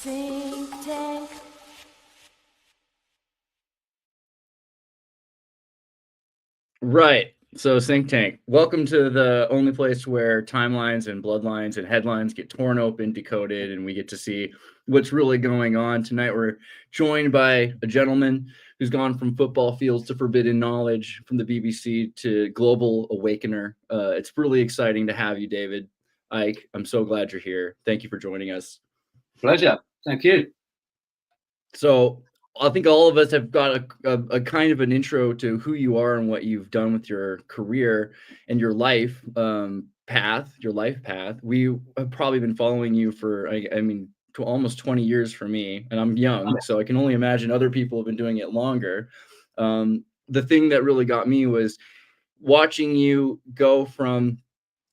Think tank. Right. So Think Tank, welcome to the only place where timelines and bloodlines and headlines get torn open, decoded, and we get to see what's really going on. Tonight we're joined by a gentleman who's gone from football fields to forbidden knowledge, from the BBC to global awakener. It's really exciting to have you, David Icke. I'm so glad you're here. Thank you for joining us. Pleasure. Thank you. So I think all of us have got a kind of an intro to who you are and what you've done with your career and your life path. We have probably been following you for, almost 20 years for me, and I'm young, so I can only imagine other people have been doing it longer. The thing that really got me was watching you go from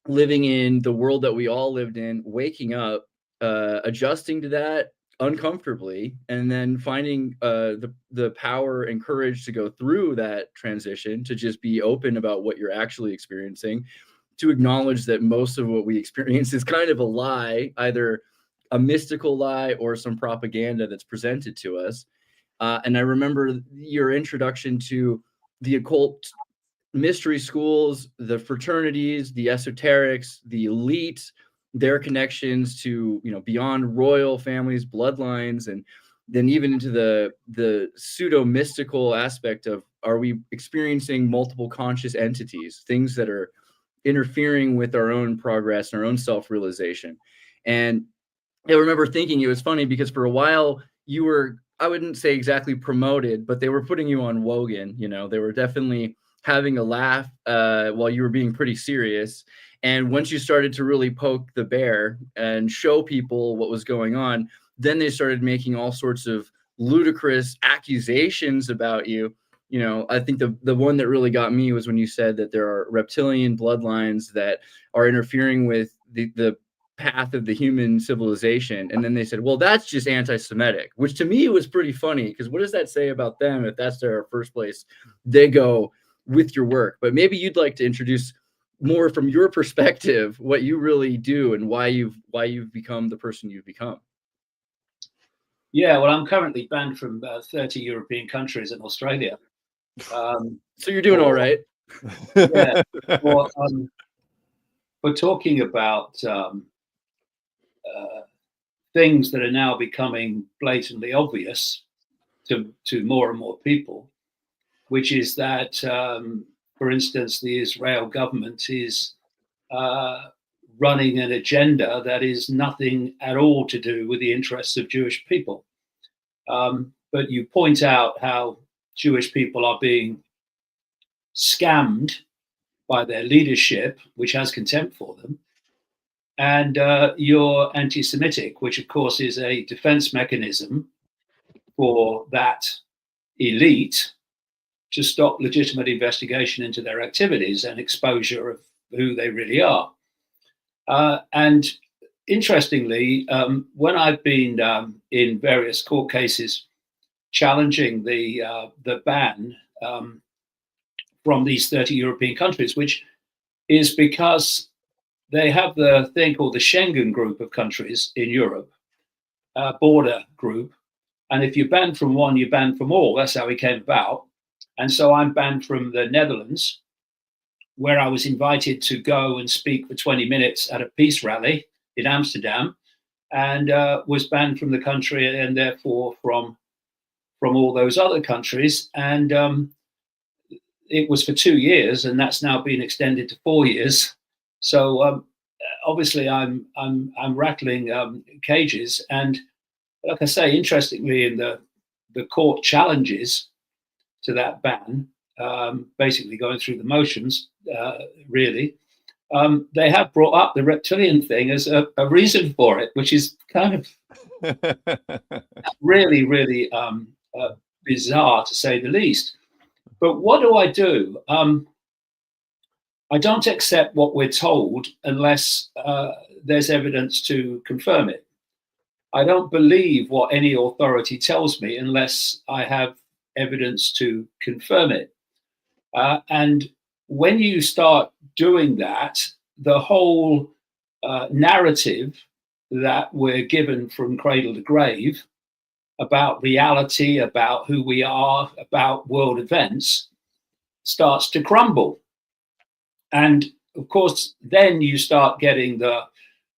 living in the world that we all lived in, waking up, adjusting to that uncomfortably, and then finding the power and courage to go through that transition, to just be open about what you're actually experiencing, to acknowledge that most of what we experience is kind of a lie, either a mystical lie or some propaganda that's presented to us. And I remember your introduction to the occult mystery schools, the fraternities, the esoterics, the elite, their connections to, beyond royal families, bloodlines, and then even into the pseudo mystical aspect of, are we experiencing multiple conscious entities, things that are interfering with our own progress and our own self-realization. And I remember thinking, it was funny because for a while you were, I wouldn't say exactly promoted, but they were putting you on Wogan. They were definitely having a laugh while you were being pretty serious. And once you started to really poke the bear and show people what was going on, then they started making all sorts of ludicrous accusations about you. I think the one that really got me was when you said that there are reptilian bloodlines that are interfering with the path of the human civilization. And then they said, well, that's just anti-Semitic, which to me was pretty funny, because what does that say about them if that's their first place they go with your work? But maybe you'd like to introduce more from your perspective what you really do and why you've become the person you've become. Yeah, well, I'm currently banned from 30 European countries and Australia. So you're doing all right. Yeah. We're talking about things that are now becoming blatantly obvious to more and more people, which is that, for instance, the Israel government is running an agenda that is nothing at all to do with the interests of Jewish people. But you point out how Jewish people are being scammed by their leadership, which has contempt for them. And you're anti-Semitic, which of course is a defense mechanism for that elite to stop legitimate investigation into their activities and exposure of who they really are. And interestingly, when I've been in various court cases challenging the ban from these 30 European countries, which is because they have the thing called the Schengen group of countries in Europe, border group. And if you're banned from one, you're banned from all. That's how it came about. And so I'm banned from the Netherlands, where I was invited to go and speak for 20 minutes at a peace rally in Amsterdam, and was banned from the country and therefore from all those other countries. And it was for 2 years, and that's now been extended to 4 years. So obviously I'm rattling cages. And like I say, interestingly, in the court challenges to that ban, basically going through the motions, really, they have brought up the reptilian thing as a reason for it, which is kind of really, really bizarre, to say the least. But what do? I don't accept what we're told unless there's evidence to confirm it. I don't believe what any authority tells me unless I have evidence to confirm it. And when you start doing that, the whole narrative that we're given from cradle to grave about reality, about who we are, about world events, starts to crumble. And of course, then you start getting the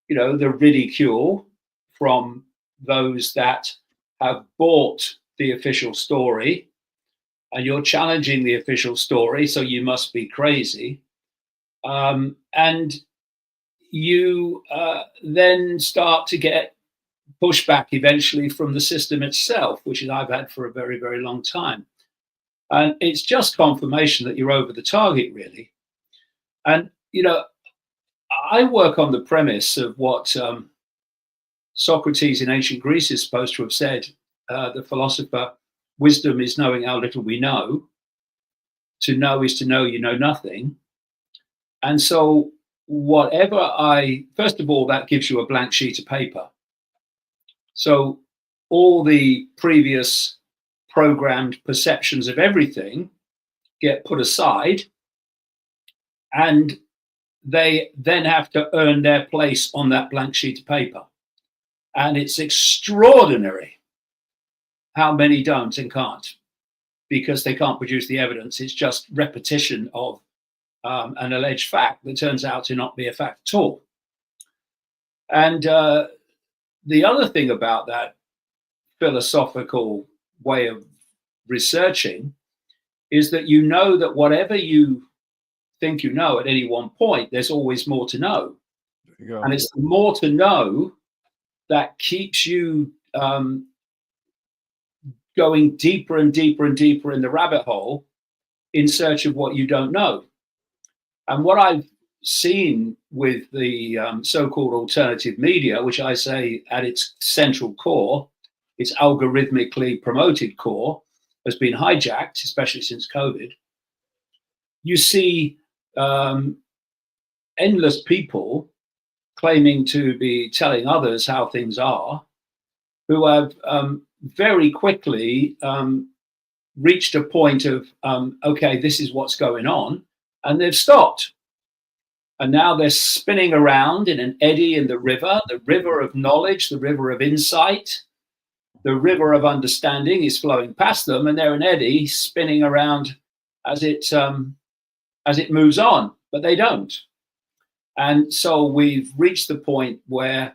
ridicule from those that have bought the official story, and you're challenging the official story, so you must be crazy. And you then start to get pushback eventually from the system itself, which I've had for a very, very long time. And it's just confirmation that you're over the target, really. And, I work on the premise of what Socrates in ancient Greece is supposed to have said, the philosopher: wisdom is knowing how little we know. To know is to know you know nothing. And so first of all, that gives you a blank sheet of paper. So all the previous programmed perceptions of everything get put aside, and they then have to earn their place on that blank sheet of paper. And it's extraordinary how many don't and can't, because they can't produce the evidence. It's just repetition of an alleged fact that turns out to not be a fact at all. And the other thing about that philosophical way of researching is that that whatever you think you know at any one point, there's always more to know. And it's the more to know that keeps you going deeper and deeper and deeper in the rabbit hole in search of what you don't know. And what I've seen with the so-called alternative media, which I say at its central core, its algorithmically promoted core, has been hijacked, especially since COVID. You see endless people claiming to be telling others how things are, who have very quickly reached a point of, okay, this is what's going on, and they've stopped. And now they're spinning around in an eddy in the river of knowledge, the river of insight, the river of understanding is flowing past them, and they're an eddy spinning around as it moves on, but they don't. And so we've reached the point where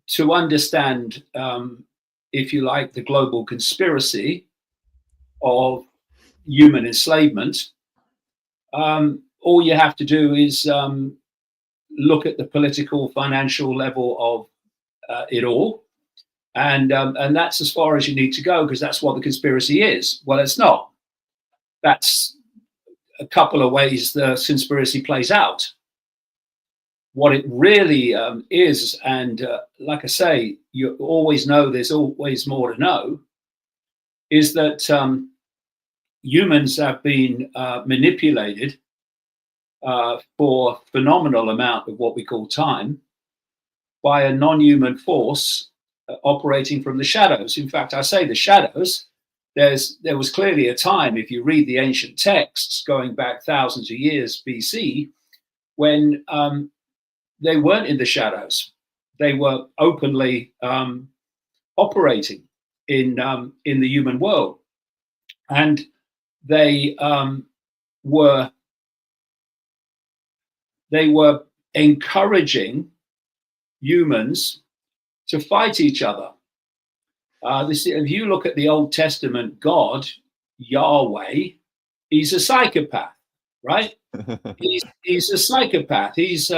to understand, if you like, the global conspiracy of human enslavement, all you have to do is look at the political, financial level of it all. And that's as far as you need to go, because that's what the conspiracy is. Well, it's not. That's a couple of ways the conspiracy plays out. What it really is, and like I say, you always know there's always more to know, is that humans have been manipulated for phenomenal amount of what we call time by a non-human force operating from the shadows. In fact, I say the shadows. There was clearly a time, if you read the ancient texts going back thousands of years BC, when they weren't in the shadows. They were openly operating in the human world, and they were encouraging humans to fight each other. If you look at the Old Testament God, Yahweh, he's a psychopath, right? he's a psychopath. He's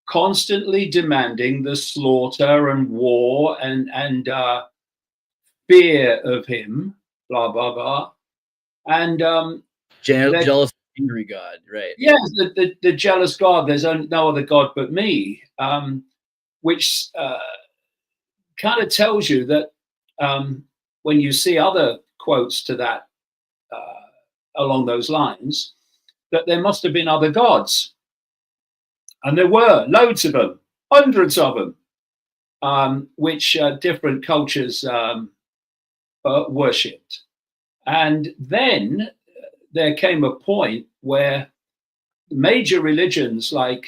constantly demanding the slaughter and war and fear of him, blah, blah, blah. And jealous, angry God, right? Yeah, the jealous God. There's no other God but me, which kind of tells you that when you see other quotes to that along those lines, that there must have been other gods. And there were loads of them, hundreds of them, which different cultures worshipped. And then there came a point where major religions like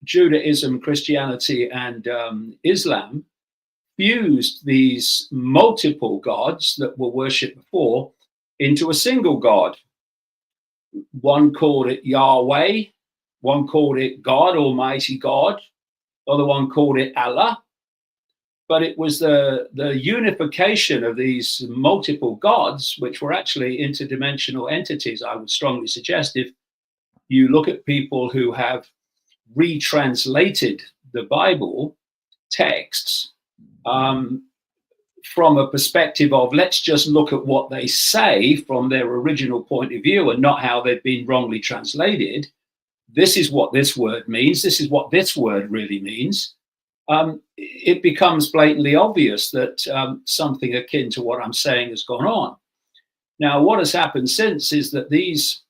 Judaism, Christianity, and Islam fused these multiple gods that were worshipped before into a single god. One called it Yahweh, one called it God, Almighty God, other one called it Allah. But it was the unification of these multiple gods, which were actually interdimensional entities. I would strongly suggest, if you look at people who have retranslated the Bible texts from a perspective of, let's just look at what they say from their original point of view and not how they've been wrongly translated. This is what this word means. This is what this word really means. It becomes blatantly obvious that something akin to what I'm saying has gone on. Now, what has happened since is that these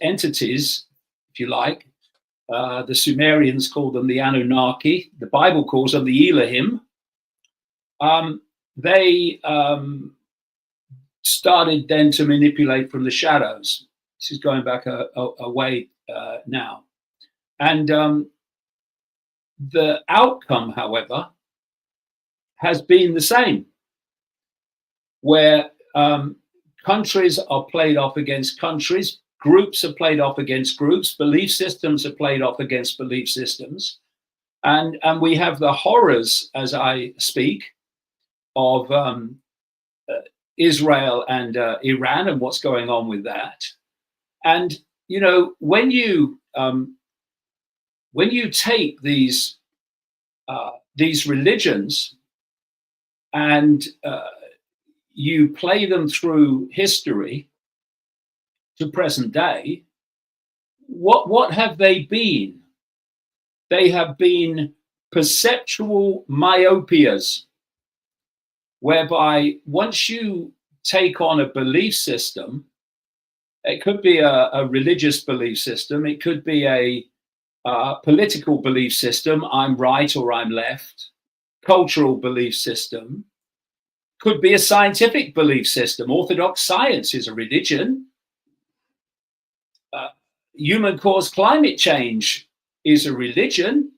entities, if you like, the Sumerians called them the Anunnaki, the Bible calls them the Elohim, they started then to manipulate from the shadows. This is going back a way now. And the outcome, however, has been the same, where countries are played off against countries, groups are played off against groups, belief systems are played off against belief systems. And we have the horrors, as I speak, of Israel and Iran and what's going on with that. And, you know, when you take these religions and you play them through history to present day, what have they been? They have been perceptual myopias, whereby once you take on a belief system, it could be a religious belief system, it could be a political belief system, I'm right or I'm left, cultural belief system, could be a scientific belief system. Orthodox science is a religion. Human caused climate change is a religion.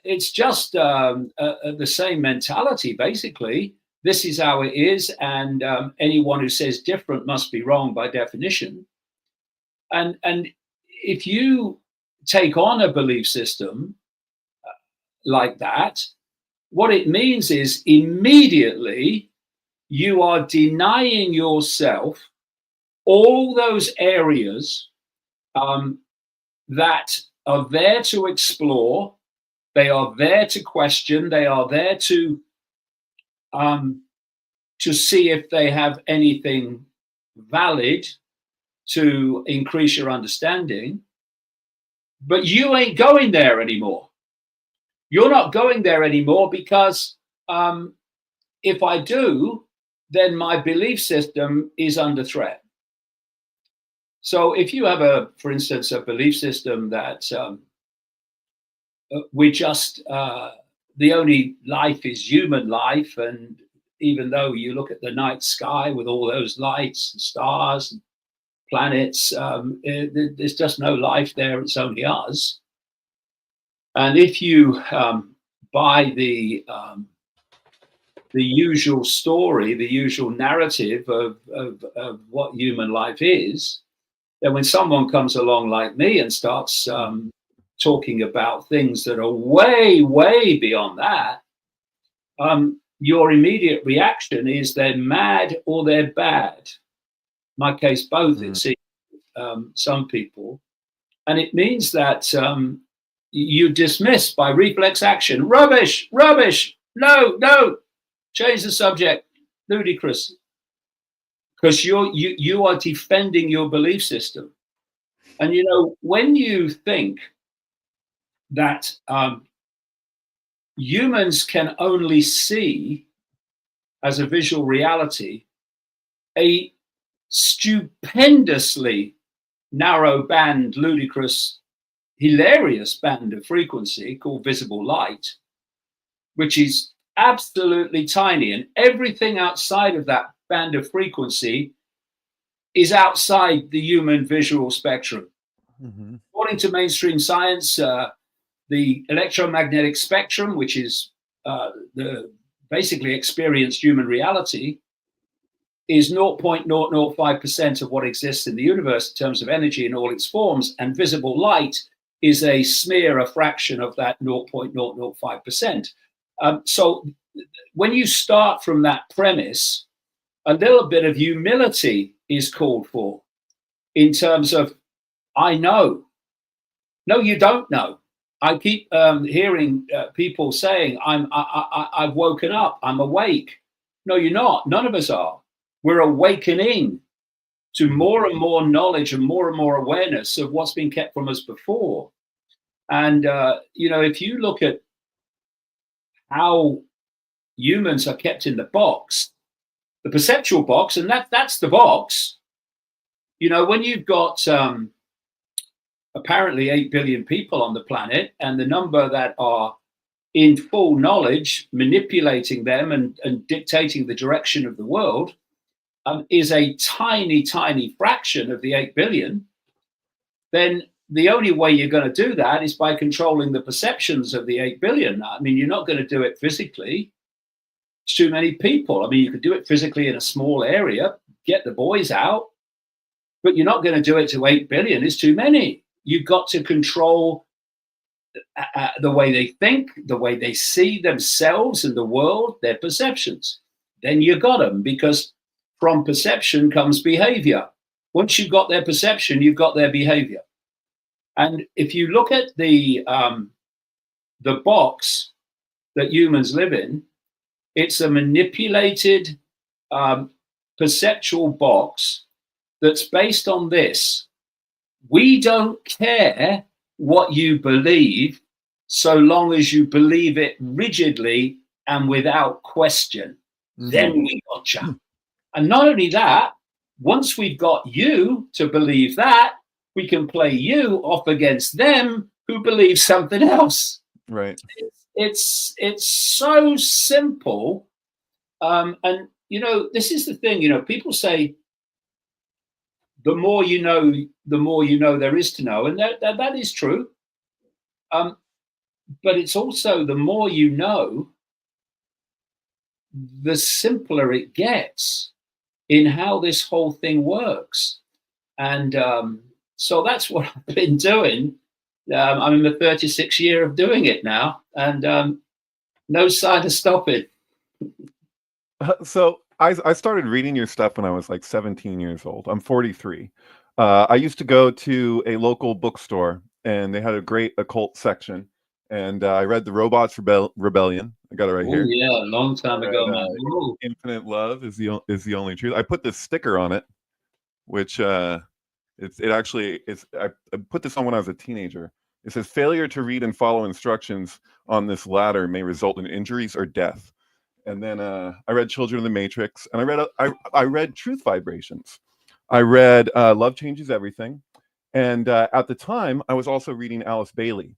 It's just the same mentality, basically. This is how it is, and anyone who says different must be wrong by definition. And if you take on a belief system like that, what it means is immediately you are denying yourself all those areas that are there to explore, they are there to question, they are there to see if they have anything valid to increase your understanding. But you ain't going there anymore. You're not going there anymore because if I do, then my belief system is under threat. So if you have for instance, a belief system that we're just, the only life is human life, and even though you look at the night sky with all those lights and stars and planets, there's just no life there, it's only us. And if you buy the usual story, the usual narrative of what human life is, then when someone comes along like me and starts talking about things that are way, way beyond that, your immediate reaction is they're mad or they're bad. In my case, both, it seems, some people. And it means that you dismiss by reflex action, rubbish, rubbish, no, no, change the subject, ludicrous. Because you are defending your belief system. And, you know, when you think that humans can only see as a visual reality a stupendously narrow band, ludicrous, hilarious band of frequency called visible light, which is absolutely tiny, and everything outside of that band of frequency is outside the human visual spectrum. Mm-hmm. According to mainstream science, the electromagnetic spectrum, which is the basically experienced human reality, is 0.005% of what exists in the universe in terms of energy in all its forms, and visible light is a smear, a fraction of that 0.005%. So when you start from that premise, a little bit of humility is called for in terms of, I know. No, you don't know. I keep hearing people saying, I've woken up, I'm awake. No, you're not. None of us are. We're awakening to more and more knowledge and more awareness of what's been kept from us before. And, if you look at how humans are kept in the box, the perceptual box, and that's the box, when you've got apparently 8 billion people on the planet, and the number that are in full knowledge, manipulating them and dictating the direction of the world, is a tiny fraction of the 8 billion, then the only way you're going to do that is by controlling the perceptions of the 8 billion. I mean, you're not going to do it physically. It's too many people. I mean, you could do it physically in a small area, get the boys out, but you're not going to do it to 8 billion. It's too many. You've got to control the way they think, the way they see themselves and the world, their perceptions. Then you got them, because from perception comes behavior. Once you've got their perception, you've got their behavior. And if you look at the box that humans live in, it's a manipulated perceptual box that's based on this. We don't care what you believe so long as you believe it rigidly and without question. Mm-hmm. Then we gotcha. And not only that, once we've got you to believe that, we can play you off against them who believe something else. Right. It's so simple. And, this is the thing, people say, the more you know there is to know. And that is true. But it's also the more you know, the simpler it gets in how this whole thing works. And so that's what I've been doing. I'm in the 36th year of doing it now, and no sign of stopping. So I started reading your stuff when I was like 17 years old. I'm 43. I used to go to a local bookstore, and they had a great occult section. And I read The Robots Rebellion. I got it right here. Yeah, a long time ago, man. Infinite Love is the only truth. I put this sticker on it, which I put this on when I was a teenager. It says, "Failure to read and follow instructions on this ladder may result in injuries or death." And then I read Children of the Matrix, and I read Truth Vibrations. I read Love Changes Everything, and at the time I was also reading Alice Bailey,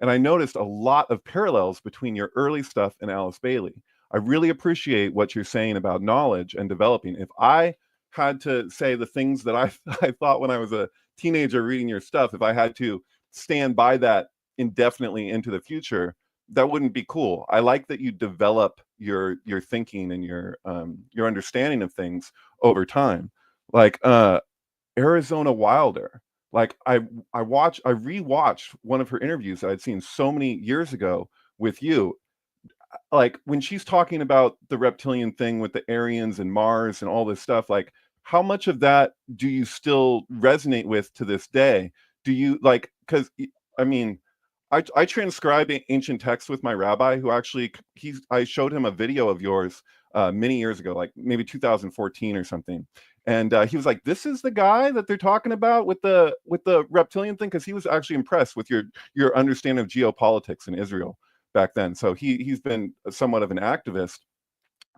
and I noticed a lot of parallels between your early stuff and Alice Bailey. I really appreciate what you're saying about knowledge and developing. If I had to say the things that I thought when I was a teenager reading your stuff, if I had to stand by that indefinitely into the future, that wouldn't be cool. I like that you develop your thinking and your understanding of things over time. Like Arizona Wilder. Like I rewatched one of her interviews that I'd seen so many years ago with you. Like when she's talking about the reptilian thing with the Aryans and Mars and all this stuff, like how much of that do you still resonate with to this day? Do you like, because I mean, I transcribed ancient texts with my rabbi, who actually I showed him a video of yours many years ago, like maybe 2014 or something, and he was like, "This is the guy that they're talking about with the reptilian thing," because he was actually impressed with your understanding of geopolitics in Israel back then. So he's been somewhat of an activist,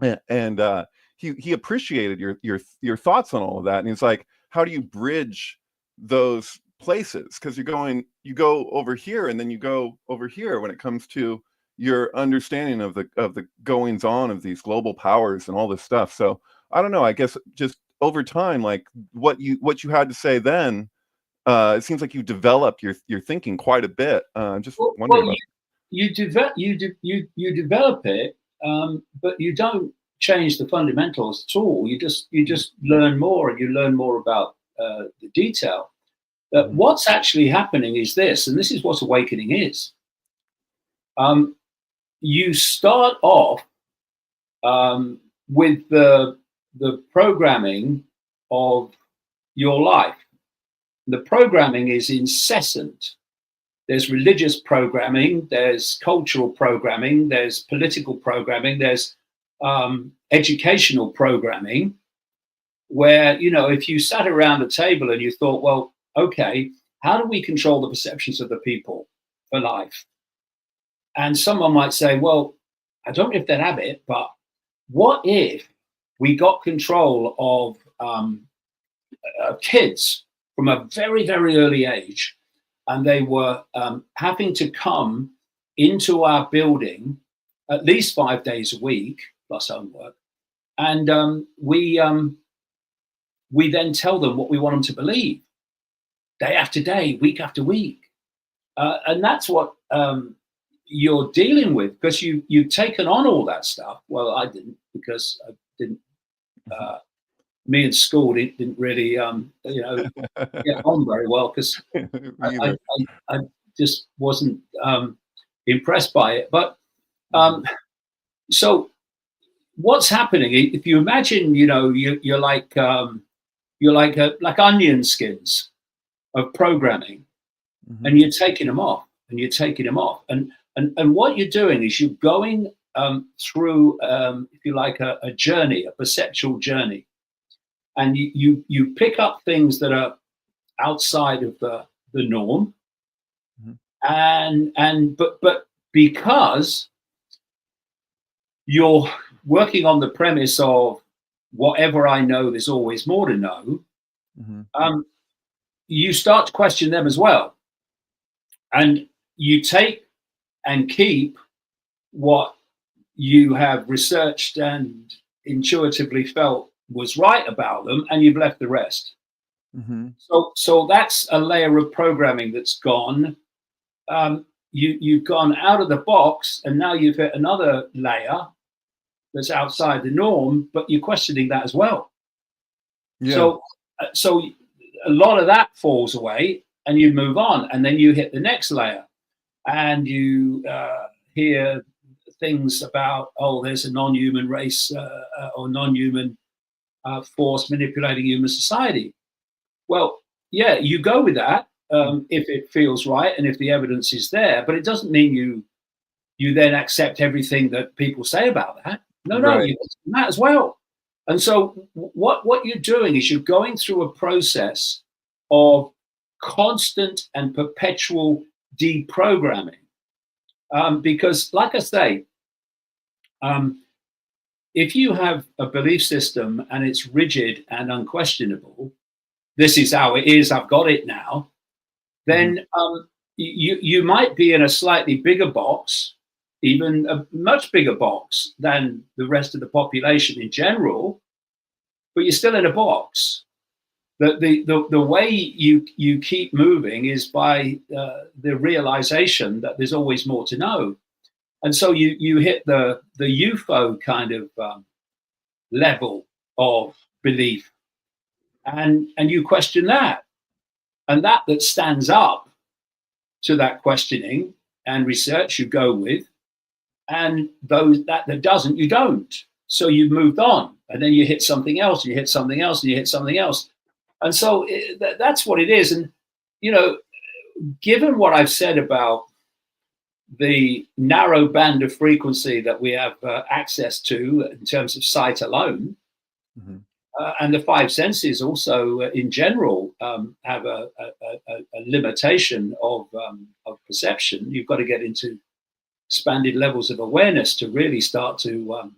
and he appreciated your thoughts on all of that, and he's like, "How do you bridge those places, because you go over here and then you go over here when it comes to your understanding of the goings on of these global powers and all this stuff." So I don't know, I guess just over time, like what you had to say then It seems like you develop your thinking quite a bit. I'm just wondering about you develop it, but you don't change the fundamentals at all. You just learn more, and you learn more about the detail. What's actually happening is this, and this is what awakening is. You start off with the programming of your life. The programming is incessant. There's religious programming, there's cultural programming, there's political programming, there's educational programming, where, you know, if you sat around a table and you thought, well, okay, how do we control the perceptions of the people for life? And someone might say, well, I don't know if they'd have it, but what if we got control of kids from a very, very early age, and they were having to come into our building at least 5 days a week, plus homework, and we then tell them what we want them to believe, day after day, week after week, and that's what you're dealing with, because you've taken on all that stuff. Well, I didn't, because I didn't. Me and school didn't really, get on very well, because I just wasn't impressed by it. But so what's happening? If you imagine, you know, you're like onion skins of programming, and you're taking them off, and you're taking them off, and what you're doing is you're going through, if you like, a journey, a perceptual journey. And you pick up things that are outside of the norm, but because you're working on the premise of whatever I know, there's always more to know, you start to question them as well, and you take and keep what you have researched and intuitively felt was right about them, and you've left the rest. So that's a layer of programming that's gone. You've gone out of the box, and now you've hit another layer that's outside the norm, but you're questioning that as well. So a lot of that falls away, and you move on, and then you hit the next layer, and you hear things about, oh, there's a non-human race or non-human force manipulating human society. Well, yeah, you go with that if it feels right and if the evidence is there, but it doesn't mean you then accept everything that people say about that. No, you question that as well. And so what you're doing is you're going through a process of constant and perpetual deprogramming, because, like I say, if you have a belief system and it's rigid and unquestionable, this is how it is, I've got it now, then you might be in a slightly bigger box, even a much bigger box than the rest of the population in general, but you're still in a box. The way you keep moving is by the realization that there's always more to know. And so you hit the UFO kind of level of belief, and you question that, and that stands up to that questioning and research you go with, and those that doesn't, you don't. So you've moved on, and then you hit something else, and you hit something else, and you hit something else, and so that's what it is. And you know, given what I've said about the narrow band of frequency that we have access to in terms of sight alone, and the five senses also in general have a limitation of perception. You've got to get into expanded levels of awareness to really start to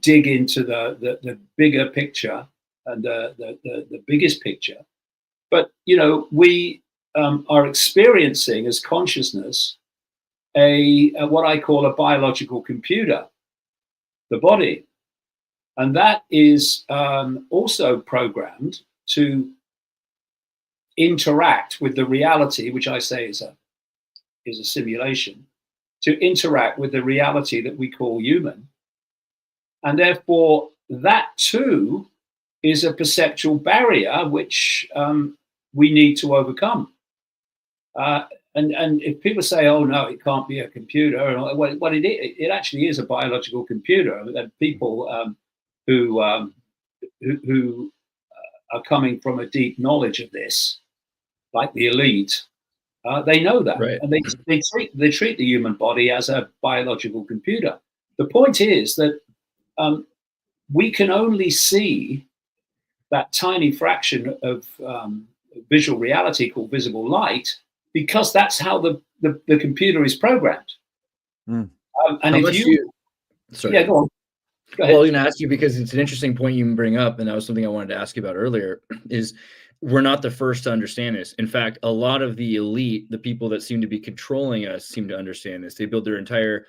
dig into the bigger picture and the biggest picture. But you know, we are experiencing as consciousness a what I call a biological computer, the body, and that is also programmed to interact with the reality, which I say is a simulation, to interact with the reality that we call human. And therefore, that too is a perceptual barrier which we need to overcome. And if people say, "Oh no, it can't be a computer," well, it actually is a biological computer. And people who are coming from a deep knowledge of this, like the elite, they know that, Right. and they treat the human body as a biological computer. The point is that we can only see that tiny fraction of visual reality called visible light, because that's how the computer is programmed. Mm. And How if much you, sorry. yeah, go on. Go ahead. Well, I'm going to ask you because it's an interesting point you bring up, and that was something I wanted to ask you about earlier, is we're not the first to understand this. In fact, a lot of the elite, the people that seem to be controlling us, seem to understand this. They build their entire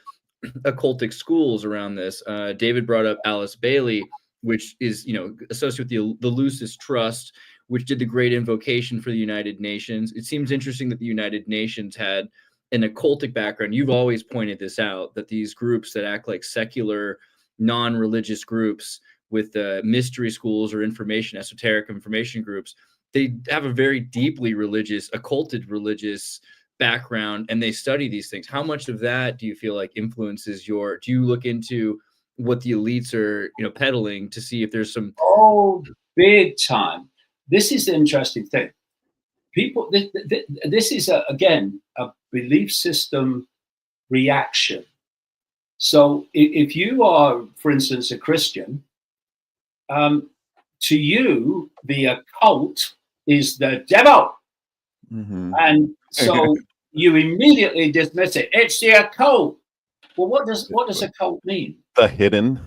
occultic schools around this. David brought up Alice Bailey, which is, associated with the Lucis Trust, which did the Great Invocation for the United Nations. It seems interesting that the United Nations had an occultic background. You've always pointed this out, that these groups that act like secular, non-religious groups with mystery schools or esoteric information groups, they have a very deeply religious, occulted religious background, and they study these things. How much of that do you feel like influences do you look into what the elites are, peddling to see if there's some... Oh, big time. This is the interesting thing. People, this is again a belief system reaction. So if you are, for instance, a Christian, to you the occult is the devil, and so you immediately dismiss it. It's the occult. Well, what does occult mean? The hidden.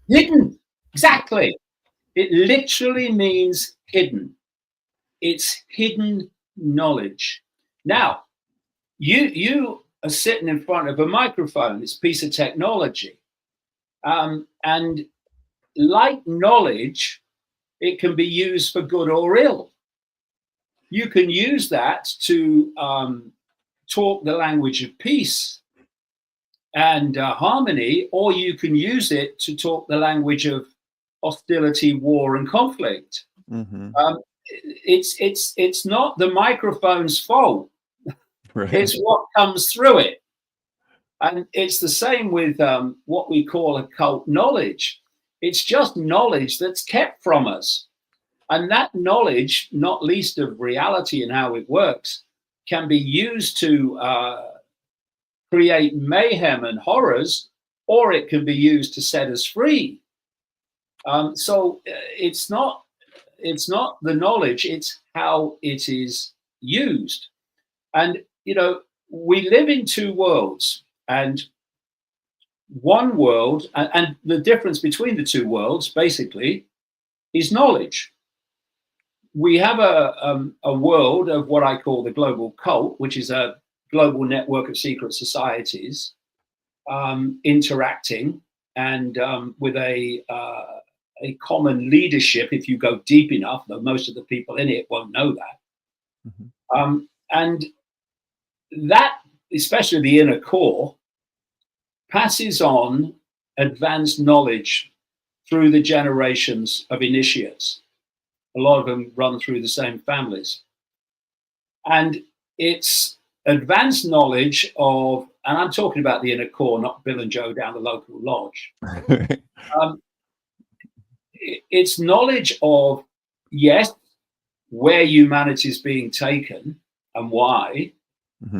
Hidden. Exactly. It literally means hidden. It's hidden knowledge. Now, you are sitting in front of a microphone. It's a piece of technology. And like knowledge, it can be used for good or ill. You can use that to talk the language of peace and harmony, or you can use it to talk the language of hostility, war, and conflict. It's not the microphone's fault. Right. It's what comes through it. And it's the same with what we call occult knowledge. It's just knowledge that's kept from us. And that knowledge, not least of reality and how it works, can be used to create mayhem and horrors, or it can be used to set us free. So it's not the knowledge, it's how it is used. And, we live in two worlds, and one world, and the difference between the two worlds, basically, is knowledge. We have a world of what I call the global cult, which is a global network of secret societies interacting and with a common leadership. If you go deep enough, though most of the people in it won't know that. And that, especially the inner core, passes on advanced knowledge through the generations of initiates. A lot of them run through the same families. And it's advanced knowledge of, and I'm talking about the inner core, not Bill and Joe down the local lodge. It's knowledge of, yes, where humanity is being taken and why,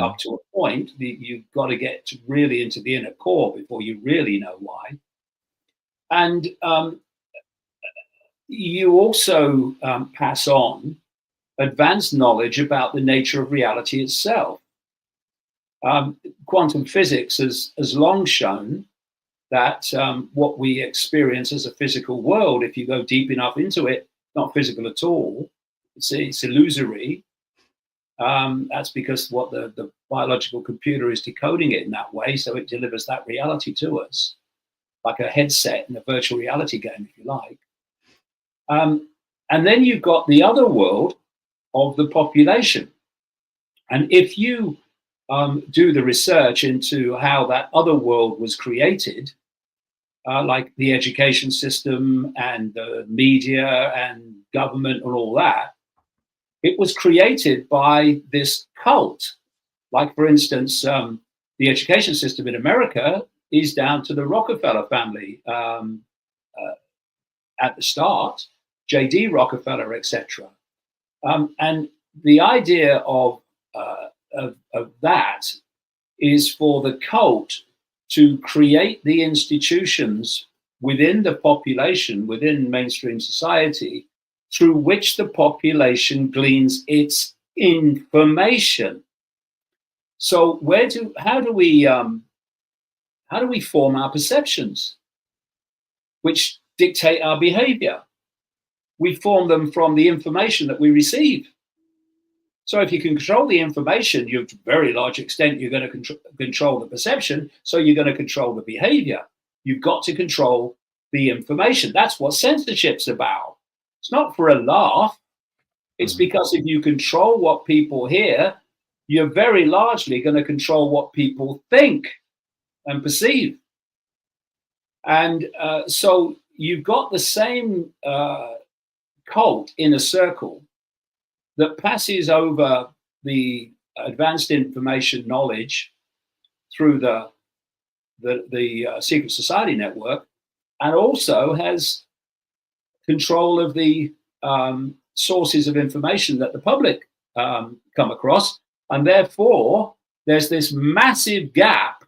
up to a point. You've got to get really into the inner core before you really know why. And you also pass on advanced knowledge about the nature of reality itself. Quantum physics has long shown that what we experience as a physical world, if you go deep enough into it, not physical at all, it's illusory. That's because what the biological computer is decoding it in that way, so it delivers that reality to us, like a headset in a virtual reality game, if you like. And then you've got the other world, of the population. And if you do the research into how that other world was created, like the education system and the media and government and all that, it was created by this cult. Like, for instance, the education system in America is down to the Rockefeller family at the start, J.D. Rockefeller, etc. And the idea of that is for the cult to create the institutions within the population, within mainstream society, through which the population gleans its information. So how do we form our perceptions, which dictate our behavior? We form them from the information that we receive. So if you can control the information, to a very large extent, you're going to control the perception. So you're going to control the behavior. You've got to control the information. That's what censorship's about. It's not for a laugh. It's because if you control what people hear, you're very largely going to control what people think and perceive. And so you've got the same cult in a circle that passes over the advanced information knowledge through the secret society network, and also has control of the sources of information that the public come across. And therefore, there's this massive gap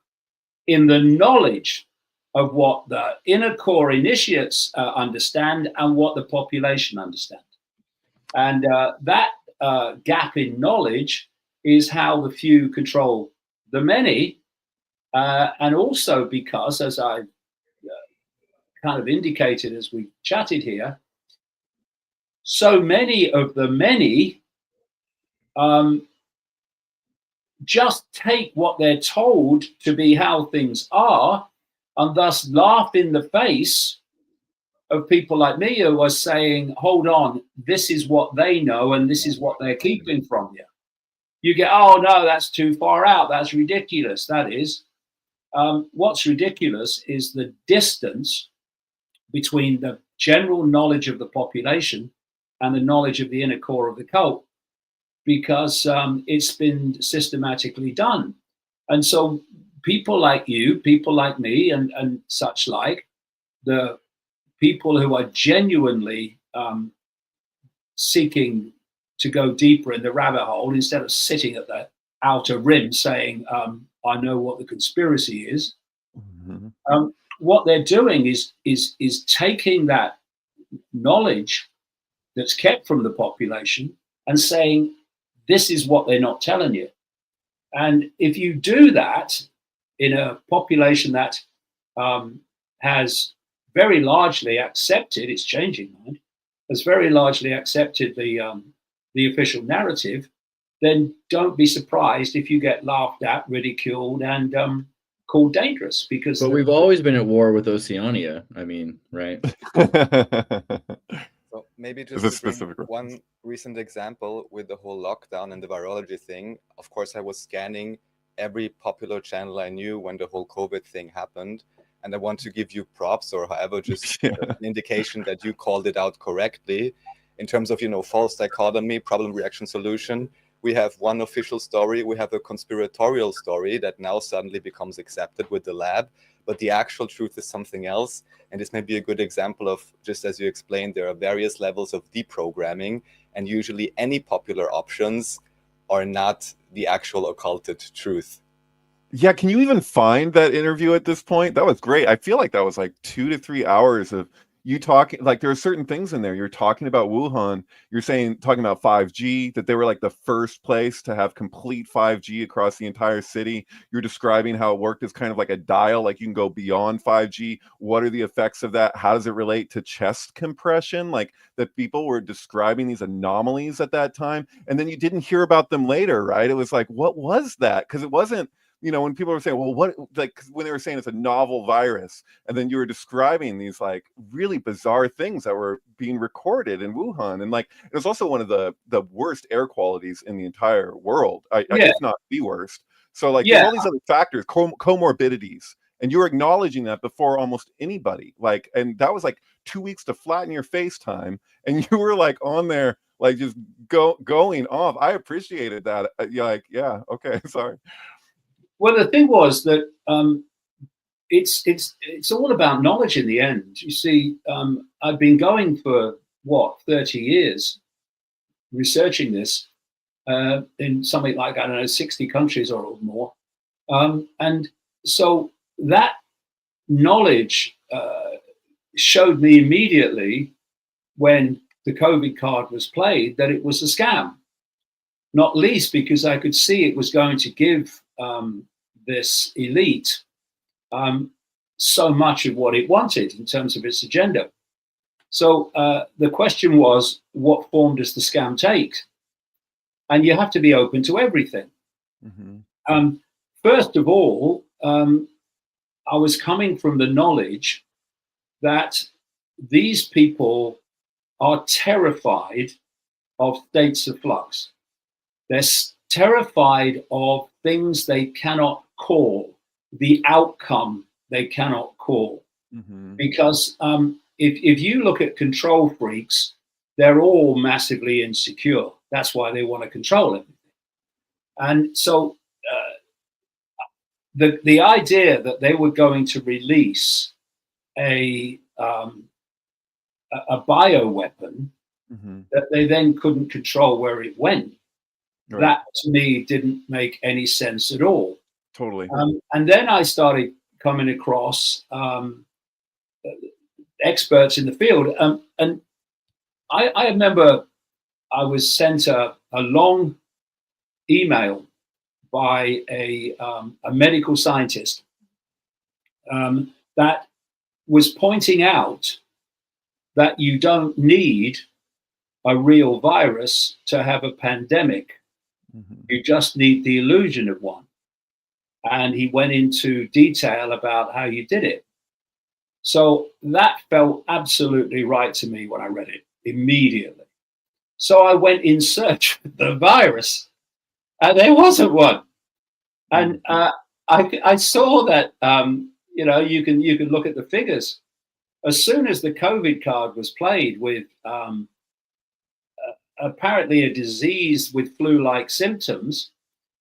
in the knowledge of what the inner core initiates understand and what the population understand. And that gap in knowledge is how the few control the many. And also because, as I kind of indicated as we chatted here, so many of the many just take what they're told to be how things are, and thus laugh in the face of people like me who are saying, hold on, this is what they know and this is what they're keeping from you. You get, oh no, that's too far out, that's ridiculous. That is. What's ridiculous is the distance between the general knowledge of the population and the knowledge of the inner core of the cult, because it's been systematically done. And so people like you, people like me, and such like, the people who are genuinely seeking to go deeper in the rabbit hole instead of sitting at the outer rim saying, I know what the conspiracy is. Mm-hmm. What they're doing is taking that knowledge that's kept from the population and saying, this is what they're not telling you. And if you do that in a population that has very largely accepted, it's changing, mind, has very largely accepted the official narrative, then don't be surprised if you get laughed at, ridiculed, and called dangerous. Because we've always been at war with Oceania. I mean, right? So maybe just one recent example with the whole lockdown and the virology thing. Of course, I was scanning every popular channel I knew when the whole COVID thing happened. And I want to give you props, or however, just an indication that you called it out correctly. In terms of, false dichotomy, problem, reaction, solution, we have one official story, we have a conspiratorial story that now suddenly becomes accepted with the lab, but the actual truth is something else. And this may be a good example of, just as you explained, there are various levels of deprogramming, and usually any popular options are not the actual occulted truth. Yeah, can you even find that interview at this point? That was great. I feel like that was like 2 to 3 hours of you talking. Like, there are certain things in there. You're talking about Wuhan. You're talking about 5G, that they were like the first place to have complete 5G across the entire city. You're describing how it worked as kind of like a dial, like you can go beyond 5G. What are the effects of that? How does it relate to chest compression? Like, that people were describing these anomalies at that time, and then you didn't hear about them later, right? It was like, what was that? Because it wasn't you know, when people were saying, well, what, like when they were saying it's a novel virus, and then you were describing these like really bizarre things that were being recorded in Wuhan, and like it was also one of the worst air qualities in the entire world, if not the worst. So like there's all these other factors, comorbidities, and you were acknowledging that before almost anybody. Like, and that was like 2 weeks to flatten your face time, and you were like on there, like just going off. I appreciated that. You're like, yeah, okay, sorry. Well, the thing was that it's all about knowledge in the end. You see, I've been going for 30 years researching this in something like, I don't know, 60 countries or more. And so that knowledge showed me immediately when the COVID card was played that it was a scam, not least because I could see it was going to give this elite so much of what it wanted in terms of its agenda. So the question was, what form does the scam take? And you have to be open to everything. Mm-hmm. First of all, I was coming from the knowledge that these people are terrified of states of flux. They're terrified of things they cannot call, the outcome they cannot call. Mm-hmm. Because if you look at control freaks, they're all massively insecure. That's why they want to control everything. And so the idea that they were going to release a bioweapon mm-hmm. that they then couldn't control where it went, right. That to me didn't make any sense at all. Totally. And then I started coming across experts in the field. And I remember I was sent a long email by a medical scientist that was pointing out that you don't need a real virus to have a pandemic. Mm-hmm. You just need the illusion of one. And he went into detail about how you did it. So that felt absolutely right to me when I read it immediately. So I went in search of the virus, and there wasn't one. And I saw that you can look at the figures. As soon as the COVID card was played with apparently a disease with flu-like symptoms,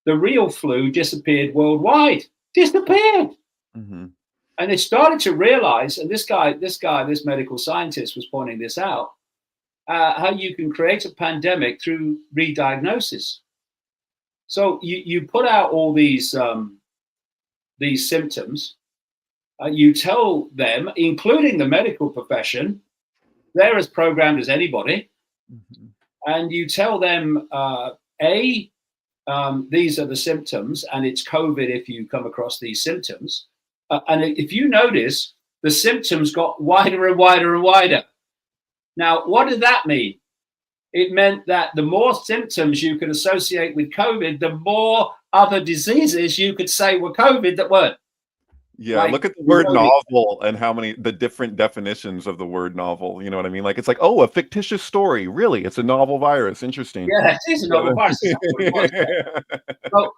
the real flu disappeared worldwide. Disappeared. Mm-hmm. And they started to realize, and this medical scientist was pointing this out, how you can create a pandemic through re-diagnosis. So you put out all these symptoms. You tell them, including the medical profession, they're as programmed as anybody, mm-hmm. and you tell them, these are the symptoms, and it's COVID if you come across these symptoms. And if you notice, the symptoms got wider and wider and wider. Now, what did that mean? It meant that the more symptoms you could associate with COVID, the more other diseases you could say were COVID that weren't. Yeah, like, look at the word novel and how many the different definitions of the word novel. You know what I mean? Like it's like, oh, a fictitious story. Really, it's a novel virus. Interesting. Yeah, it is a novel virus.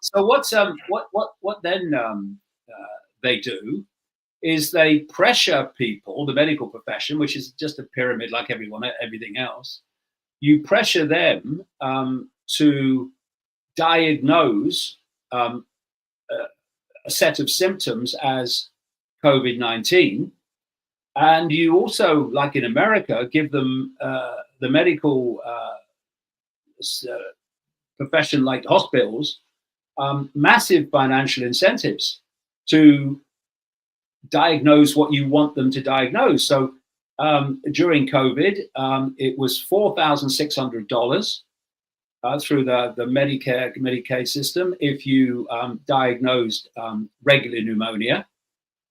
So what then they do is they pressure people, the medical profession, which is just a pyramid like everything else. You pressure them to diagnose a set of symptoms as COVID-19. And you also, like in America, give them the medical profession, like hospitals, massive financial incentives to diagnose what you want them to diagnose. So during COVID, it was $4,600 through the Medicaid system if you diagnosed regular pneumonia.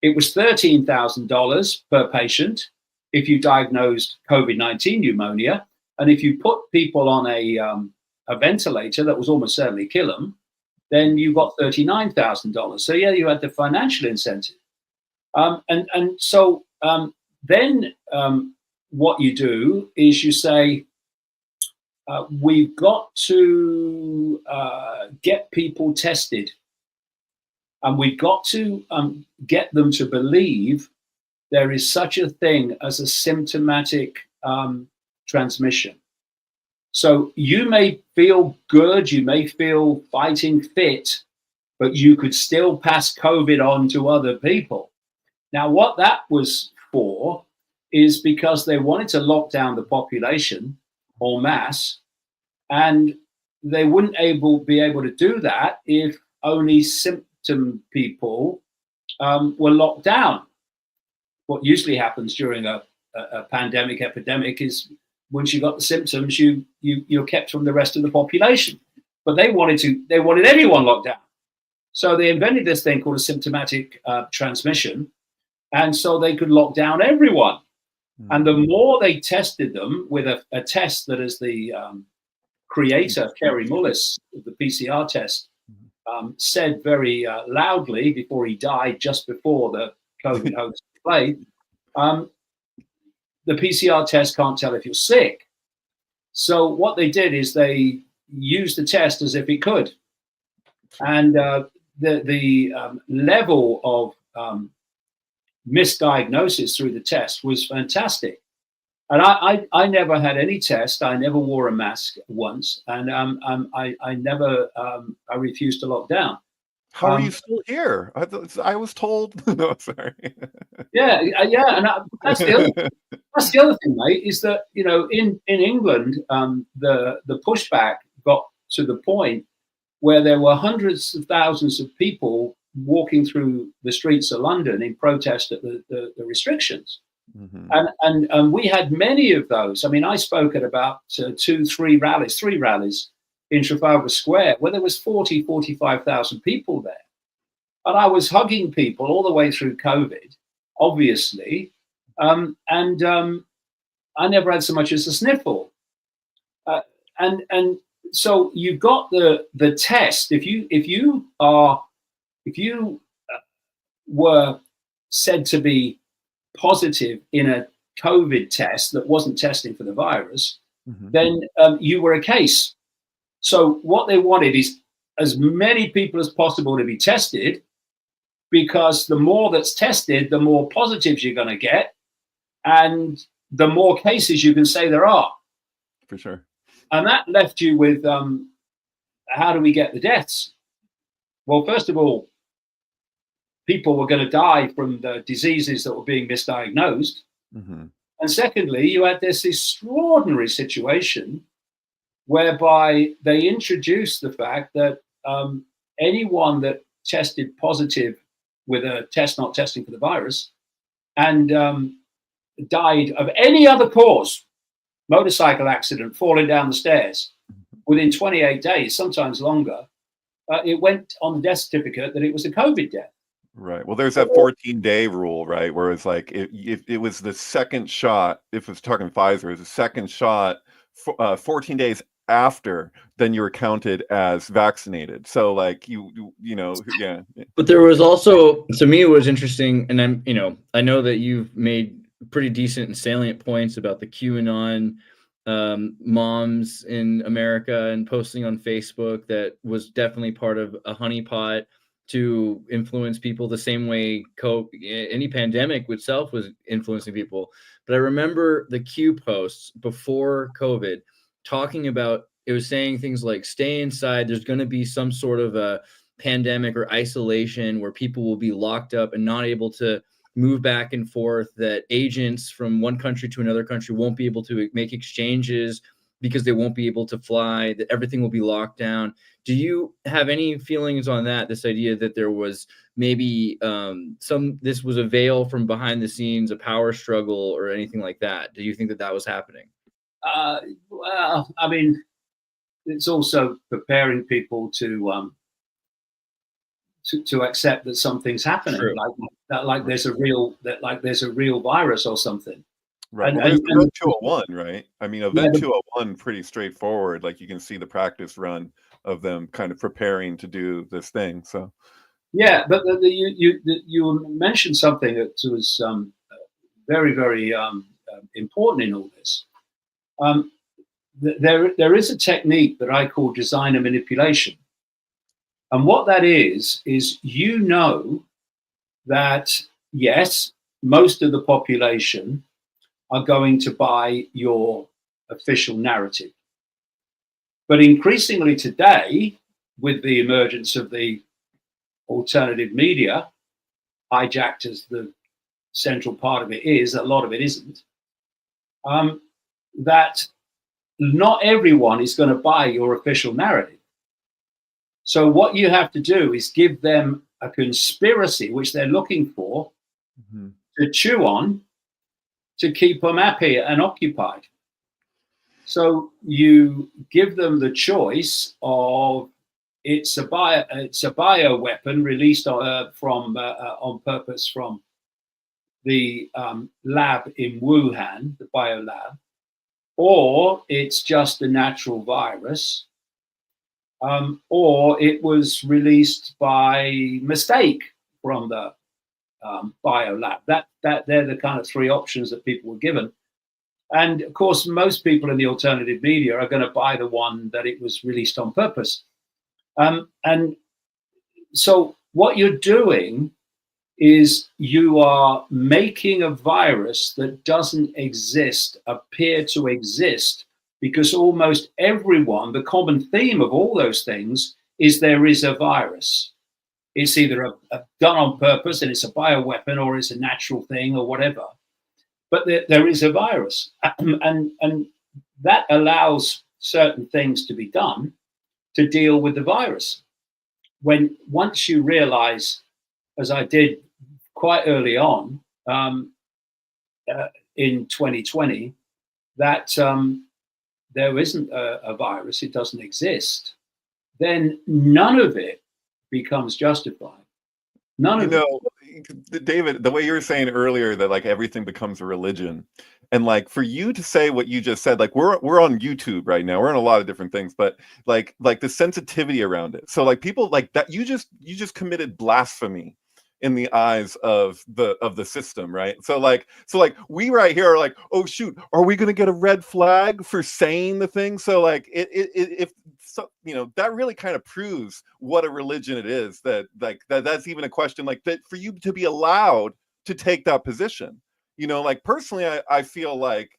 It was $13,000 per patient if you diagnosed COVID-19 pneumonia. And if you put people on a ventilator that was almost certainly kill them, then you got $39,000. So yeah, you had the financial incentive. Then what you do is you say, we've got to get people tested, and we've got to get them to believe there is such a thing as a symptomatic transmission. So you may feel good, you may feel fighting fit, but you could still pass COVID on to other people. Now, what that was for is because they wanted to lock down the population en masse, and they wouldn't be able to do that if only symptom people were locked down. What usually happens during a pandemic, epidemic is once you got the symptoms, you're kept from the rest of the population. But they wanted everyone locked down. So they invented this thing called a symptomatic transmission, and so they could lock down everyone. And the more they tested them with a test that is the creator, Kerry Mullis, of the PCR test, said very loudly before he died, just before the COVID hoax played, the PCR test can't tell if you're sick. So what they did is they used the test as if it could. And the level of misdiagnosis through the test was fantastic. And I never had any test. I never wore a mask once, and I refused to lock down. How are you still here? I was told. No, sorry. Yeah, and that's the other thing, mate. Is that in England, the pushback got to the point where there were hundreds of thousands of people walking through the streets of London in protest at the restrictions. Mm-hmm. And we had many of those. I mean, I spoke at about three rallies in Trafalgar Square, where there was 45,000 people there. And I was hugging people all the way through COVID, obviously. And I never had so much as a sniffle. And so you've got the test. If you were said to be positive in a COVID test that wasn't testing for the virus, mm-hmm. then you were a case. So what they wanted is as many people as possible to be tested, because the more that's tested, the more positives you're going to get, and the more cases you can say there are. For sure. And that left you with how do we get the deaths? Well, first of all, people were going to die from the diseases that were being misdiagnosed. Mm-hmm. And secondly, you had this extraordinary situation whereby they introduced the fact that anyone that tested positive with a test not testing for the virus and died of any other cause, motorcycle accident, falling down the stairs, within 28 days, sometimes longer, it went on the death certificate that it was a COVID death. Right. Well, there's that 14-day rule, right? Where it's like if it was the second shot, if it's talking Pfizer, it was the second shot 14 days after, then you were counted as vaccinated. So like you know, yeah. But there was also, to me, it was interesting, and I know that you've made pretty decent and salient points about the QAnon moms in America and posting on Facebook that was definitely part of a honeypot to influence people the same way any pandemic itself was influencing people. But I remember the Q posts before COVID talking about, it was saying things like, stay inside, there's going to be some sort of a pandemic or isolation where people will be locked up and not able to move back and forth, that agents from one country to another country won't be able to make exchanges because they won't be able to fly, that everything will be locked down. Do you have any feelings on that, this idea that there was maybe this was a veil from behind the scenes, a power struggle or anything like that? Do you think that was happening? Well, I mean, it's also preparing people to accept that something's happening, True. like there's a real virus or something. Right. And, well, there's and, Event 201, right? I mean, Event 201, pretty straightforward. Like you can see the practice run of them kind of preparing to do this thing. So yeah, but you mentioned something that was very, very important in all this. There is a technique that I call designer manipulation. And what that is you know that, yes, most of the population are going to buy your official narrative. But increasingly today, with the emergence of the alternative media, hijacked as the central part of it is, a lot of it isn't, that not everyone is going to buy your official narrative. So what you have to do is give them a conspiracy, which they're looking for, to chew on, to keep them happy and occupied. So you give them the choice of it's a bio weapon released on purpose from the lab in Wuhan, the bio lab, or it's just a natural virus, or it was released by mistake from the bio lab. That they're the kind of three options that people were given. And of course, most people in the alternative media are going to buy the one that it was released on purpose. And so what you're doing is you are making a virus that doesn't exist appear to exist, because almost everyone, the common theme of all those things is there is a virus. It's either done on purpose and it's a bioweapon, or it's a natural thing, or whatever. But there is a virus, and that allows certain things to be done to deal with the virus. Once you realize, as I did quite early on in 2020, that there isn't a virus, it doesn't exist, then none of it becomes justified. None of it. David, the way you were saying earlier that like everything becomes a religion, and like for you to say what you just said, like we're on YouTube right now, we're on a lot of different things, but like the sensitivity around it. So like people like that, you just committed blasphemy in the eyes of the system, right? So like we right here are like, oh shoot, are we gonna get a red flag for saying the thing? So like if so, that really kind of proves what a religion it is, that's even a question like that for you to be allowed to take that position. Like personally, I feel like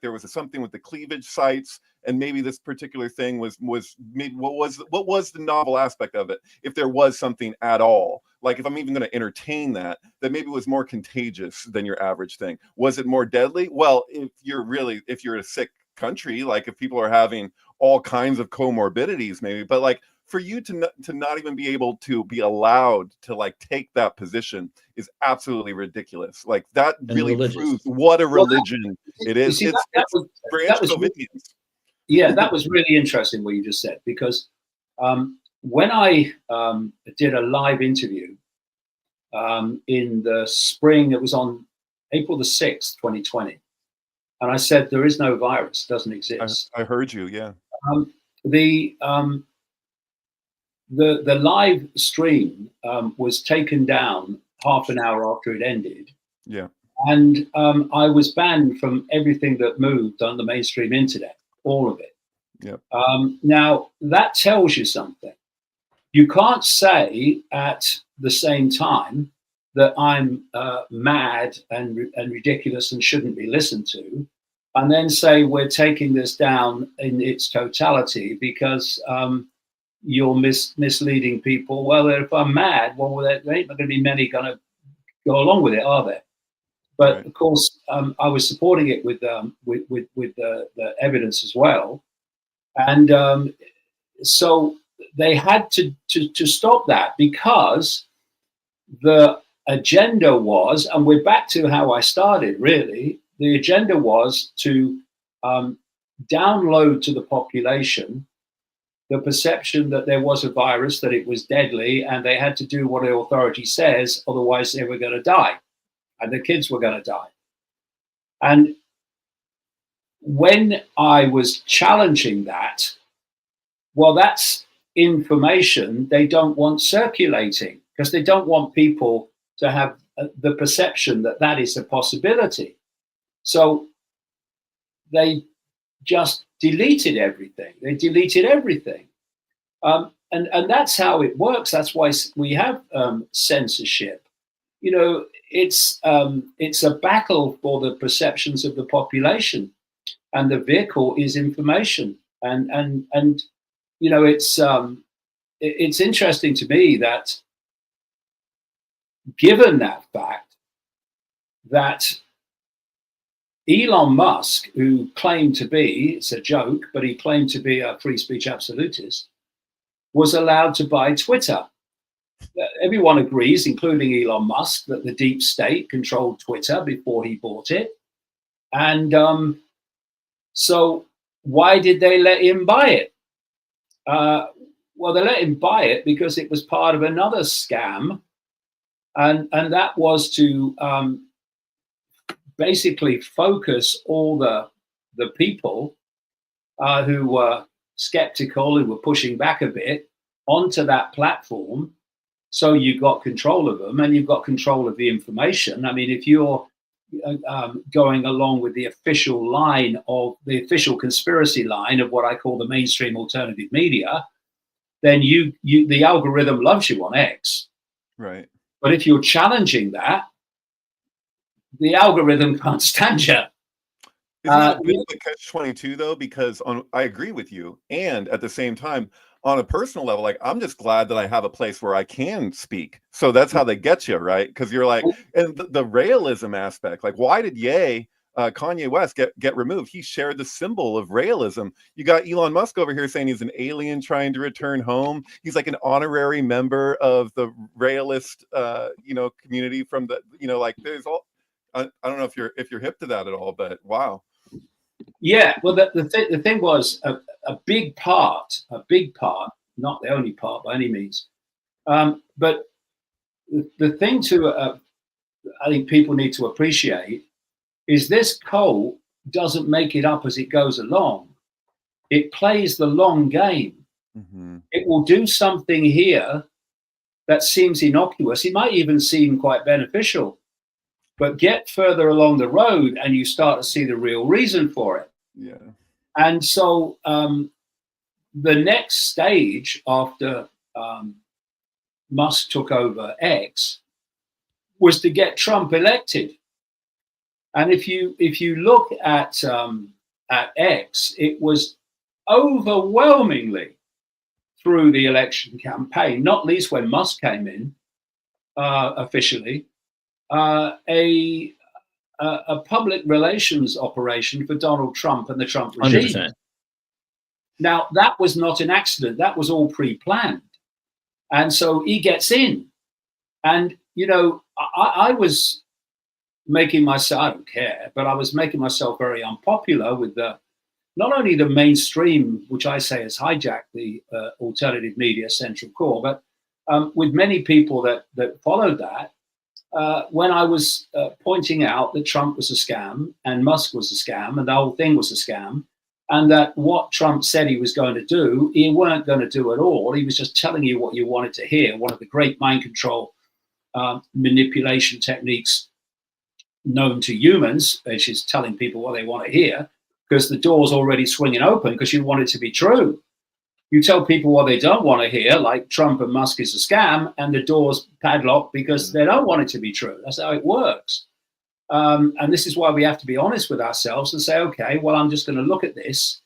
there was something with the cleavage sites, and maybe this particular thing was maybe what was the novel aspect of it, if there was something at all. Like if I'm even going to entertain that maybe it was more contagious than your average thing. Was it more deadly? Well, if you're a sick country, like if people are having all kinds of comorbidities, maybe, but like for you to not even be able to be allowed to like take that position is absolutely ridiculous. Like that really proves what a religion it is. That was really interesting what you just said, because when I did a live interview in the spring, it was on April the 6th, 2020. And I said, there is no virus, it doesn't exist. I heard you, yeah. The live stream was taken down half an hour after it ended. Yeah. And I was banned from everything that moved on the mainstream internet, all of it. Yeah. Now, that tells you something. You can't say at the same time that I'm mad and ridiculous and shouldn't be listened to, and then say we're taking this down in its totality because you're misleading people. Well, if I'm mad, well, there ain't going to be many going to go along with it, are there? But right. Of course, I was supporting it with the evidence as well, and so they had to stop that, because the agenda was, and we're back to how I started, really. The agenda was to download to the population the perception that there was a virus, that it was deadly, and they had to do what the authority says, otherwise they were going to die, and the kids were going to die. And when I was challenging that, well, that's information they don't want circulating, because they don't want people to have the perception that that is a possibility. So they just deleted everything. They deleted everything. And that's how it works. That's why we have censorship. You know, it's a battle for the perceptions of the population, and the vehicle is information. And you know, it's interesting to me that, given that fact, that Elon Musk, who claimed to be, it's a joke, but he claimed to be a free speech absolutist, was allowed to buy Twitter. Everyone agrees, including Elon Musk, that the deep state controlled Twitter before he bought it. And so why did they let him buy it? Well, they let him buy it because it was part of another scam. And that was to basically focus all the people who were skeptical, who were pushing back a bit, onto that platform. So you got control of them, and you've got control of the information. I mean, if you're going along with the official line of the official conspiracy line of what I call the mainstream alternative media, then the algorithm loves you on X. Right. But if you're challenging that, the algorithm can't stand you. Isn't that a bit of a catch-22 though? Because I agree with you, and at the same time, on a personal level, like, I'm just glad that I have a place where I can speak. So that's how they get you, right? Because you're like, and the realism aspect, like, why did Kanye West get removed? He shared the symbol of realism. You got Elon Musk over here saying he's an alien trying to return home. He's like an honorary member of the realist, community from the, like, there's all. I don't know if you're hip to that at all, but wow. Yeah, well, the thing was a big part, not the only part by any means, but the thing I think people need to appreciate is this cult doesn't make it up as it goes along. It plays the long game. Mm-hmm. It will do something here that seems innocuous. It might even seem quite beneficial. But get further along the road and you start to see the real reason for it. Yeah. And so the next stage after Musk took over X was to get Trump elected. And if you look at X, it was overwhelmingly through the election campaign, not least when Musk came in officially, a public relations operation for Donald Trump and the Trump regime. 100%. Now, that was not an accident. That was all pre-planned. And so he gets in. And, I was making myself, I don't care, but I was making myself very unpopular with not only the mainstream, which I say has hijacked the alternative media central core, but with many people that followed that. When I was pointing out that Trump was a scam and Musk was a scam and the whole thing was a scam, and that what Trump said he was going to do, he weren't going to do at all. He was just telling you what you wanted to hear. One of the great mind control manipulation techniques known to humans, which is telling people what they want to hear, because the door's already swinging open because you want it to be true. You tell people what they don't want to hear, like Trump and Musk is a scam, and the door's padlocked because they don't want it to be true. That's how it works. And this is why we have to be honest with ourselves and say, okay, well, I'm just going to look at this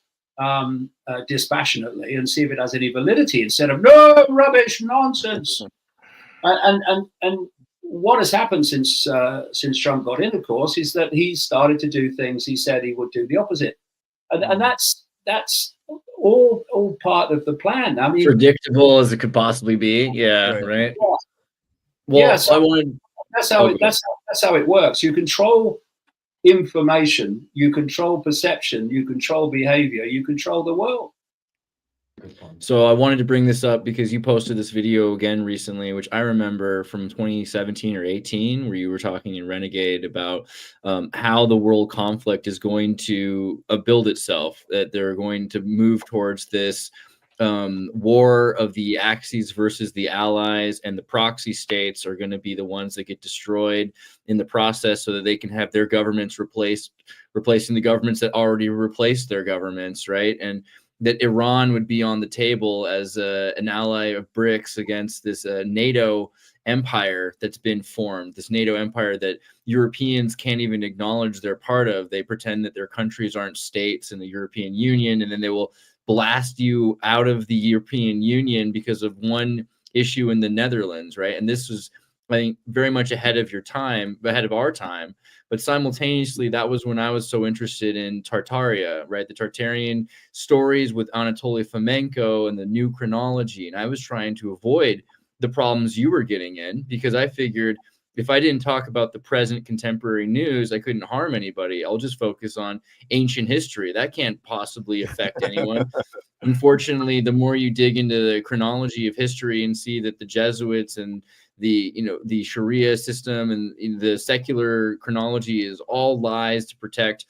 dispassionately and see if it has any validity instead of no rubbish, nonsense. And what has happened since Trump got in, of course, is that he started to do things he said he would do the opposite, and that's all part of the plan. I mean, predictable as it could possibly be. Yeah, right. Yeah. Well, yeah, so I wanted. That's how it works. You control information, you control perception, you control behavior, you control the world. So I wanted to bring this up because you posted this video again recently, which I remember from 2017 or 18, where you were talking in Renegade about how the world conflict is going to build itself, that they're going to move towards this war of the Axis versus the Allies, and the proxy states are going to be the ones that get destroyed in the process, so that they can have their governments replacing the governments that already replaced their governments, right? And that Iran would be on the table as an ally of BRICS against this NATO empire that's been formed, this NATO empire that Europeans can't even acknowledge they're part of. They pretend that their countries aren't states in the European Union, and then they will blast you out of the European Union because of one issue in the Netherlands, right? And this was, I think, very much ahead of our time. But simultaneously, that was when I was so interested in Tartaria, right? The Tartarian stories with Anatoly Fomenko and the new chronology. And I was trying to avoid the problems you were getting in, because I figured if I didn't talk about the present contemporary news, I couldn't harm anybody. I'll just focus on ancient history. That can't possibly affect anyone. Unfortunately, the more you dig into the chronology of history and see that the Jesuits and the Sharia system and the secular chronology is all lies to protect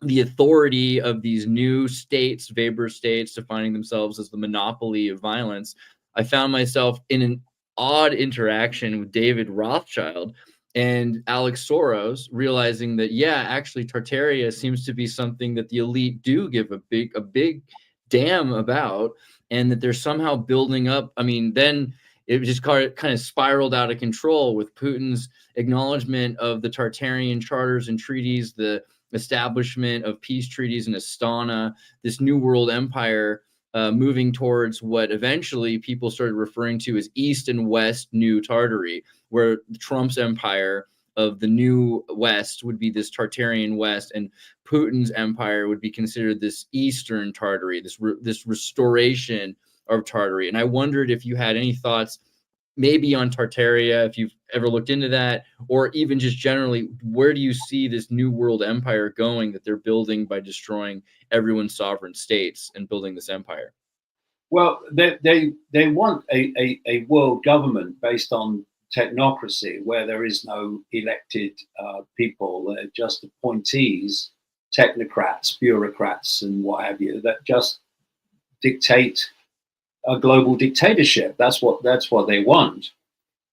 the authority of these new states, Weber states, defining themselves as the monopoly of violence, I found myself in an odd interaction with David Rothschild and Alex Soros, realizing that, yeah, actually Tartaria seems to be something that the elite do give a big damn about, and that they're somehow building up. I mean, then it just kind of spiraled out of control with Putin's acknowledgement of the Tartarian charters and treaties, the establishment of peace treaties in Astana, this new world empire moving towards what eventually people started referring to as East and West New Tartary, where Trump's empire of the new West would be this Tartarian West, and Putin's empire would be considered this Eastern Tartary, this restoration of Tartary. And I wondered if you had any thoughts maybe on Tartaria, if you've ever looked into that, or even just generally, where do you see this new world empire going that they're building by destroying everyone's sovereign states and building this empire? Well, they want a world government based on technocracy, where there is no elected people, they're just appointees, technocrats, bureaucrats, and what have you, that just dictate a global dictatorship. That's what they want.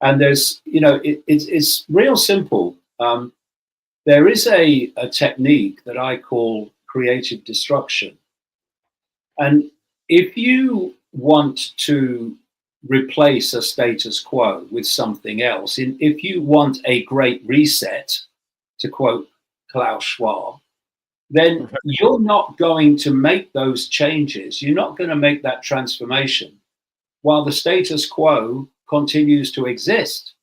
And there's, it's real simple. There is a technique that I call creative destruction. And if you want to replace a status quo with something else, if you want a great reset, to quote Klaus Schwab, then you're not going to make those changes. You're not going to make that transformation while the status quo continues to exist,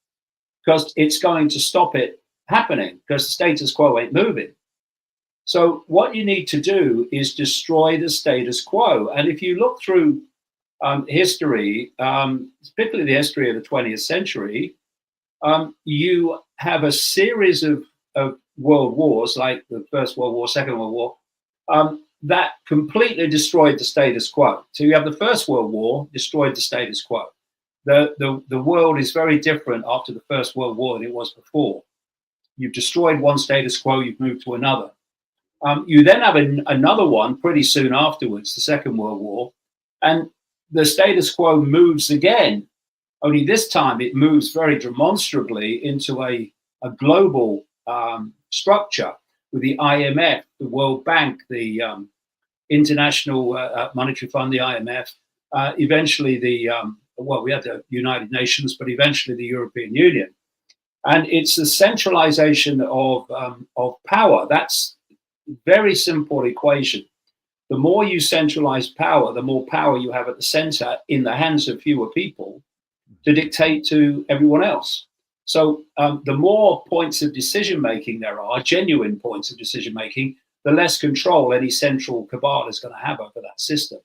because it's going to stop it happening, because the status quo ain't moving. So what you need to do is destroy the status quo. And if you look through history, particularly the history of the 20th century, you have a series of world wars, like the First World War, Second World War, that completely destroyed the status quo. So you have the First World War, destroyed the status quo. The world is very different after the First World War than it was before. You've destroyed one status quo, you've moved to another. You then have another one pretty soon afterwards, the Second World War, and the status quo moves again. Only this time it moves very demonstrably into a global structure with the IMF, the World Bank, the International Monetary Fund, the IMF, eventually we had the United Nations, but eventually the European Union. And it's the centralization of power. That's a very simple equation. The more you centralize power, the more power you have at the center in the hands of fewer people to dictate to everyone else. So the more points of decision-making there are, genuine points of decision-making, the less control any central cabal is going to have over that system.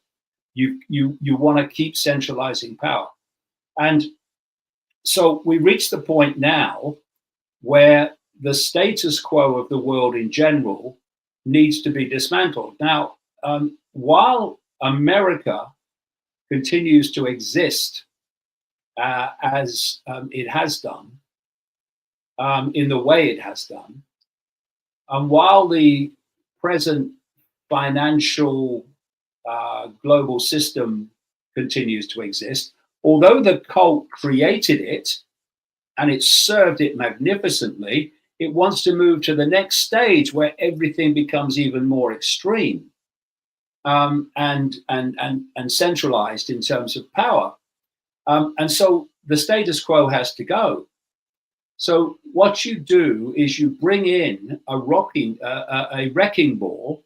You want to keep centralizing power. And so we reach the point now where the status quo of the world in general needs to be dismantled. Now, while America continues to exist as it has done, in the way it has done, and while the present financial global system continues to exist. Although the cult created it and it served it magnificently, it wants to move to the next stage where everything becomes even more extreme and centralized in terms of power. And so the status quo has to go. So what you do is you bring in a wrecking ball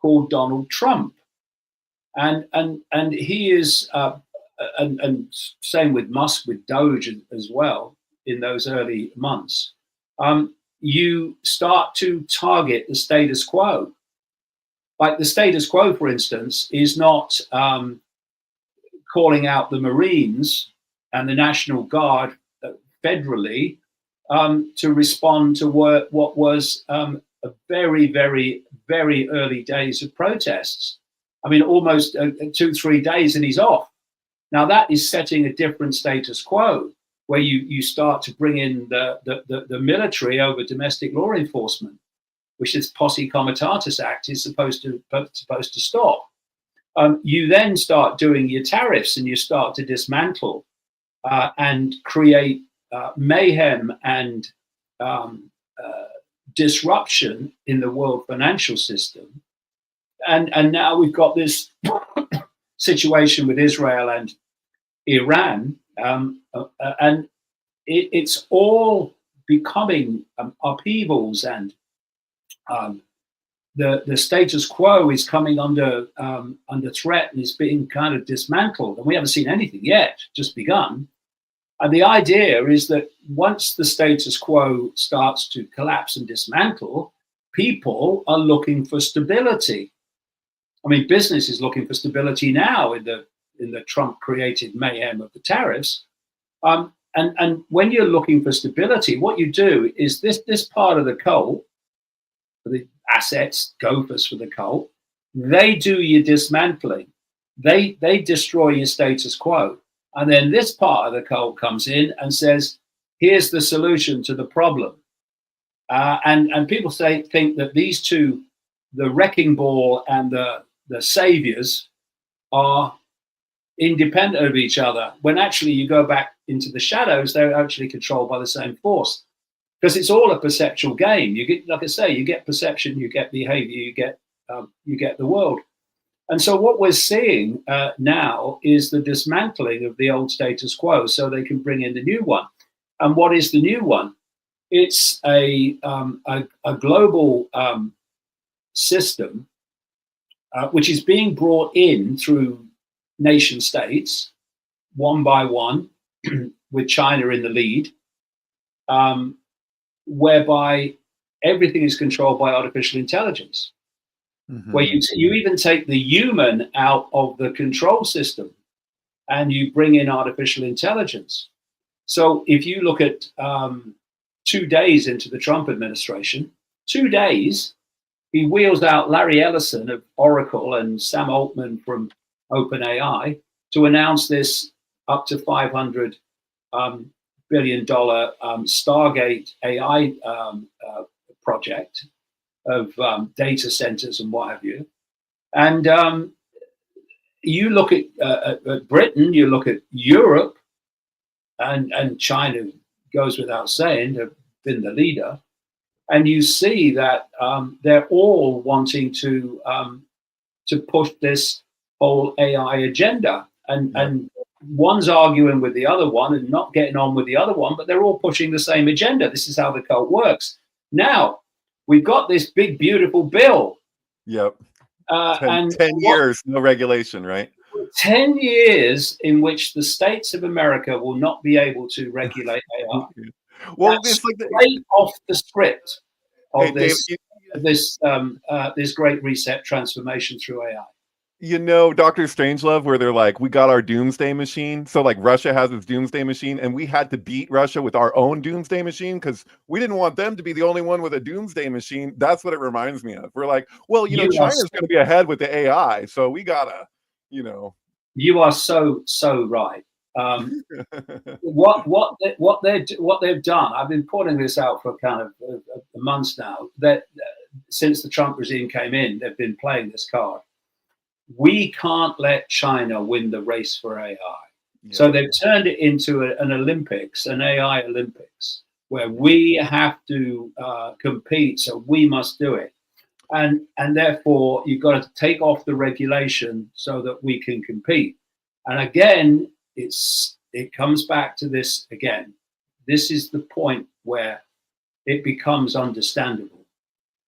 called Donald Trump, and he is, and same with Musk, with Doge as well in those early months. You start to target the status quo. Like the status quo, for instance, is not calling out the Marines and the National Guard federally to respond to what was a very, very, very early days of protests. I mean, almost 2-3 days and he's off. Now that is setting a different status quo, where you start to bring in the military over domestic law enforcement, which this Posse Comitatus Act is supposed to stop. You then start doing your tariffs and you start to dismantle and create mayhem and disruption in the world financial system. And now we've got this situation with Israel and Iran, and it's all becoming upheavals, and the status quo is coming under threat and is being kind of dismantled. And we haven't seen anything yet, just begun. And the idea is that once the status quo starts to collapse and dismantle, people are looking for stability. I mean, business is looking for stability now in the Trump-created mayhem of the tariffs. And when you're looking for stability, what you do is this part of the cult, the assets, gophers for the cult, they do your dismantling. They destroy your status quo. And then this part of the cult comes in and says, here's the solution to the problem. And people think that these two, the wrecking ball and the saviors, are independent of each other, when actually you go back into the shadows, they're actually controlled by the same force. Because it's all a perceptual game. You get, like I say, you get perception, you get behavior, you get the world. And so what we're seeing now is the dismantling of the old status quo so they can bring in the new one. And what is the new one? It's a global system which is being brought in through nation states, one by one, with China in the lead, whereby everything is controlled by artificial intelligence. Mm-hmm. Where you even take the human out of the control system and you bring in artificial intelligence. So if you look at 2 days into the Trump administration, 2 days, he wheels out Larry Ellison of Oracle and Sam Altman from OpenAI to announce this up to $500 billion Stargate AI project of data centers and what have you. And you look at Britain, you look at Europe, and China goes without saying, they've been the leader. And you see that they're all wanting to push this whole AI agenda. And one's arguing with the other one and not getting on with the other one, but they're all pushing the same agenda. This is how the cult works. Now, we've got this big, beautiful bill. Yep. 10 years, no regulation, right? 10 years in which the states of America will not be able to regulate AI. Well, that's it's like straight off the script of David, this great reset transformation through AI. You know, Dr. Strangelove, where they're like, we got our doomsday machine. So like Russia has its doomsday machine and we had to beat Russia with our own doomsday machine because we didn't want them to be the only one with a doomsday machine. That's what it reminds me of. We're like, well, you know, China's going to be ahead with the AI. So we gotta, you know. You are so right. What they've done, I've been pointing this out for kind of months now, that since the Trump regime came in, they've been playing this card. we can't let China win the race for AI. Yeah. So they've turned it into an Olympics, an AI Olympics, where we have to compete. So we must do it. And therefore, you've got to take off the regulation so that we can compete. And again, it comes back to this again. This is the point where it becomes understandable.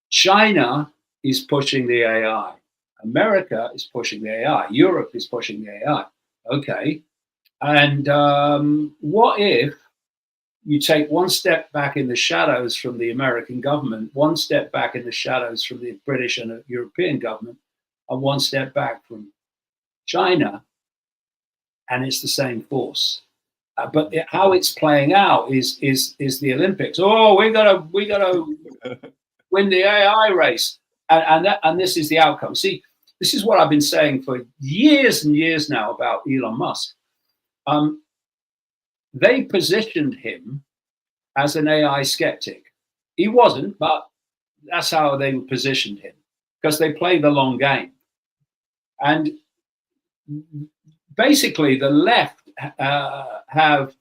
China is pushing the AI. America is pushing the AI. Europe is pushing the AI. Okay. And what if you take one step back in the shadows from the American government, one step back in the shadows from the British and European government, and one step back from China, and it's the same force. But how it's playing out is the Olympics. Oh, we gotta win the AI race, and this is the outcome. See, this is what I've been saying for years and years now about Elon Musk. They positioned him as an AI skeptic. He wasn't, but that's how they positioned him, because they play the long game. And basically, the left have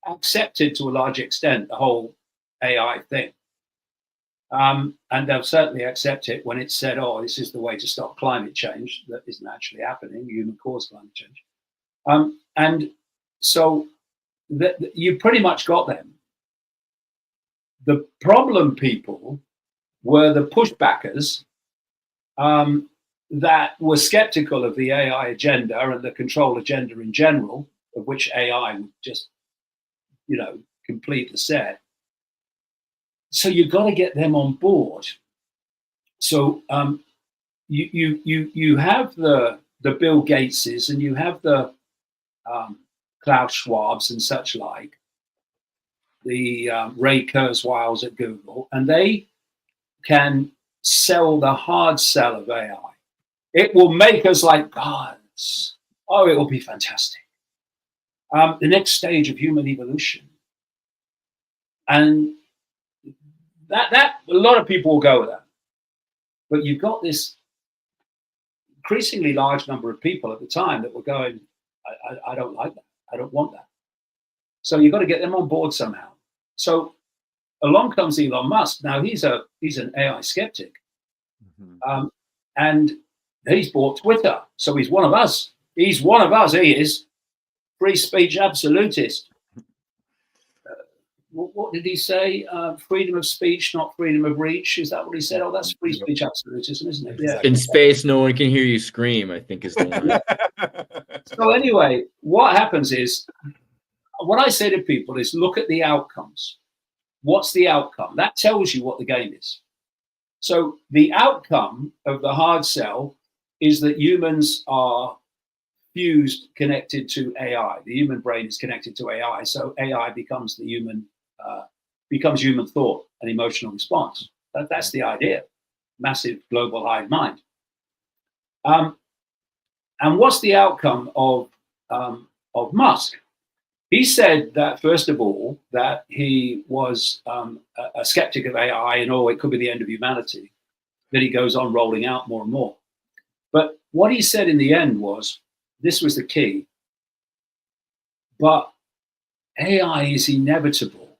accepted to a large extent the whole AI thing. And they'll certainly accept it when it's said, oh, this is the way to stop climate change. That isn't actually happening, human-caused climate change. And so you pretty much got them. The problem people were the pushbackers that were skeptical of the AI agenda and the control agenda in general, of which AI would just, complete the set. So you've got to get them on board. So you have the Bill Gateses and you have the Klaus Schwabs and such like, the Ray Kurzweils at Google, and they can sell the hard sell of AI. It will make us like gods. Oh, it will be fantastic. The next stage of human evolution. And that a lot of people will go with that. But you've got this increasingly large number of people at the time that were going, I don't like that. I don't want that. So you've got to get them on board somehow. So along comes Elon Musk. Now he's an AI skeptic. Mm-hmm. And he's bought Twitter. So he's one of us. He's one of us. He is free speech absolutist. What did he say? Freedom of speech, not freedom of reach. Is that what he said? Oh, that's free speech absolutism, isn't it? Yeah. In space, no one can hear you scream, I think is the one. So anyway, what happens is, what I say to people is look at the outcomes. What's the outcome? That tells you what the game is. So the outcome of the hard sell is that humans are fused, connected to AI. The human brain is connected to AI. So AI becomes the human thought and emotional response. That's the idea. Massive global hive mind. And what's the outcome of Musk? He said that, first of all, that he was a skeptic of AI and, it could be the end of humanity. Then he goes on rolling out more and more. But what he said in the end was, this was the key, but AI is inevitable.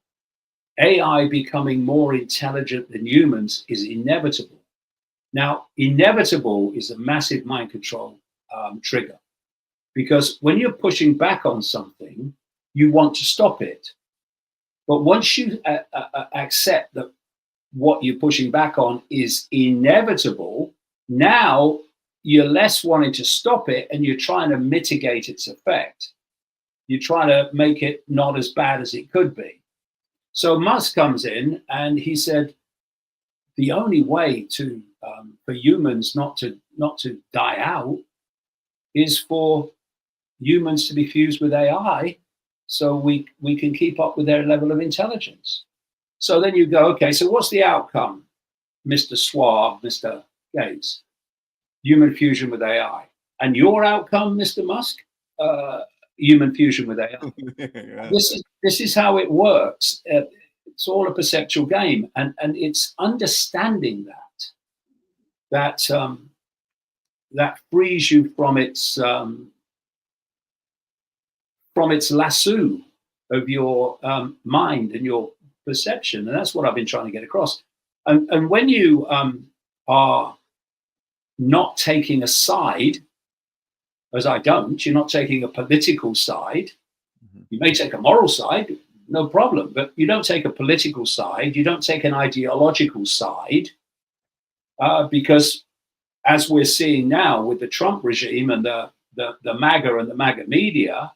AI becoming more intelligent than humans is inevitable. Now, inevitable is a massive mind control trigger, because when you're pushing back on something, you want to stop it. But once you accept that what you're pushing back on is inevitable, now you're less wanting to stop it and you're trying to mitigate its effect. You're trying to make it not as bad as it could be. So Musk comes in and he said, the only way to for humans not to die out is for humans to be fused with AI, so we can keep up with their level of intelligence. So then you go, okay, so what's the outcome, Mr. Schwab, Mr. Gates? Human fusion with AI. And your outcome, Mr. Musk? Human fusion with AI. Yeah. This is how it works. It's all a perceptual game, and it's understanding that frees you from its lasso of your mind and your perception, and that's what I've been trying to get across. And when you are not taking a side, as I don't, you're not taking a political side. You may take a moral side, no problem, but you don't take a political side. You don't take an ideological side, because as we're seeing now with the Trump regime and the MAGA and the MAGA media,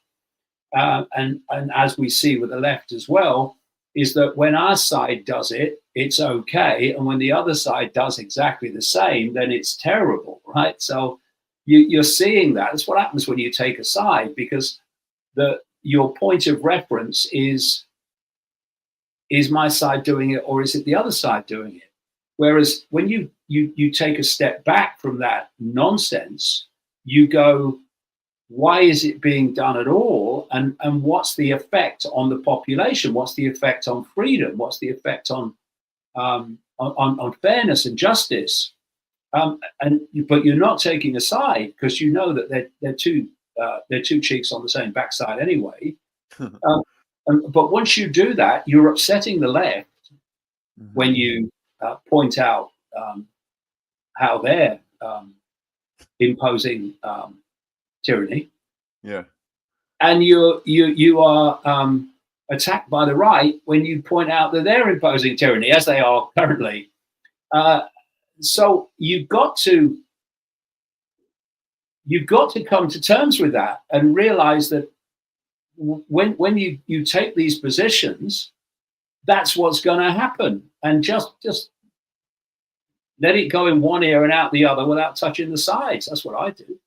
and as we see with the left as well, is that when our side does it, it's okay, and when the other side does exactly the same, then it's terrible, right? So you're seeing that. That's what happens when you take a side, because your point of reference is my side doing it, or is it the other side doing it? Whereas when you take a step back from that nonsense, you go, why is it being done at all? And what's the effect on the population? What's the effect on freedom? What's the effect on fairness and justice? But you're not taking a side, because you know that they're two cheeks on the same backside anyway. But once you do that, you're upsetting the left when you point out how they're imposing tyranny. Yeah. And you are attacked by the right when you point out that they're imposing tyranny, as they are currently. So you've got to come to terms with that and realize that when you take these positions, that's what's going to happen, and just let it go in one ear and out the other without touching the sides. That's what I do.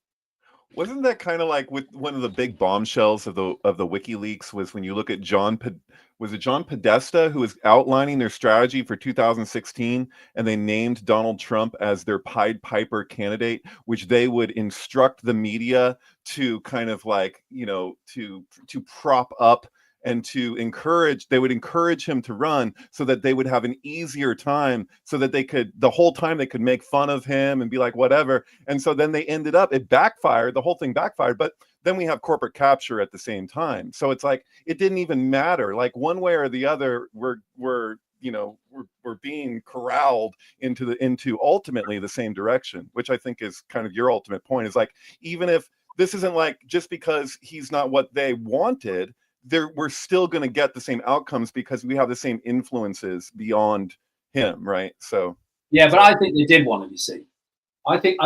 Wasn't that kind of like with one of the big bombshells of the WikiLeaks was when you look at John Podesta, who was outlining their strategy for 2016, and they named Donald Trump as their Pied Piper candidate, which they would instruct the media to kind of like, to prop up and they would encourage him to run so that they would have an easier time, so that the whole time they could make fun of him and be like, whatever. And so then it backfired, the whole thing backfired, but then we have corporate capture at the same time. So it's like, it didn't even matter. Like one way or the other, we're being corralled into ultimately the same direction, which I think is kind of your ultimate point, is like, even if this isn't like, just because he's not what they wanted, we're still going to get the same outcomes because we have the same influences beyond him, right? So yeah, but I think they did want him. You see, I think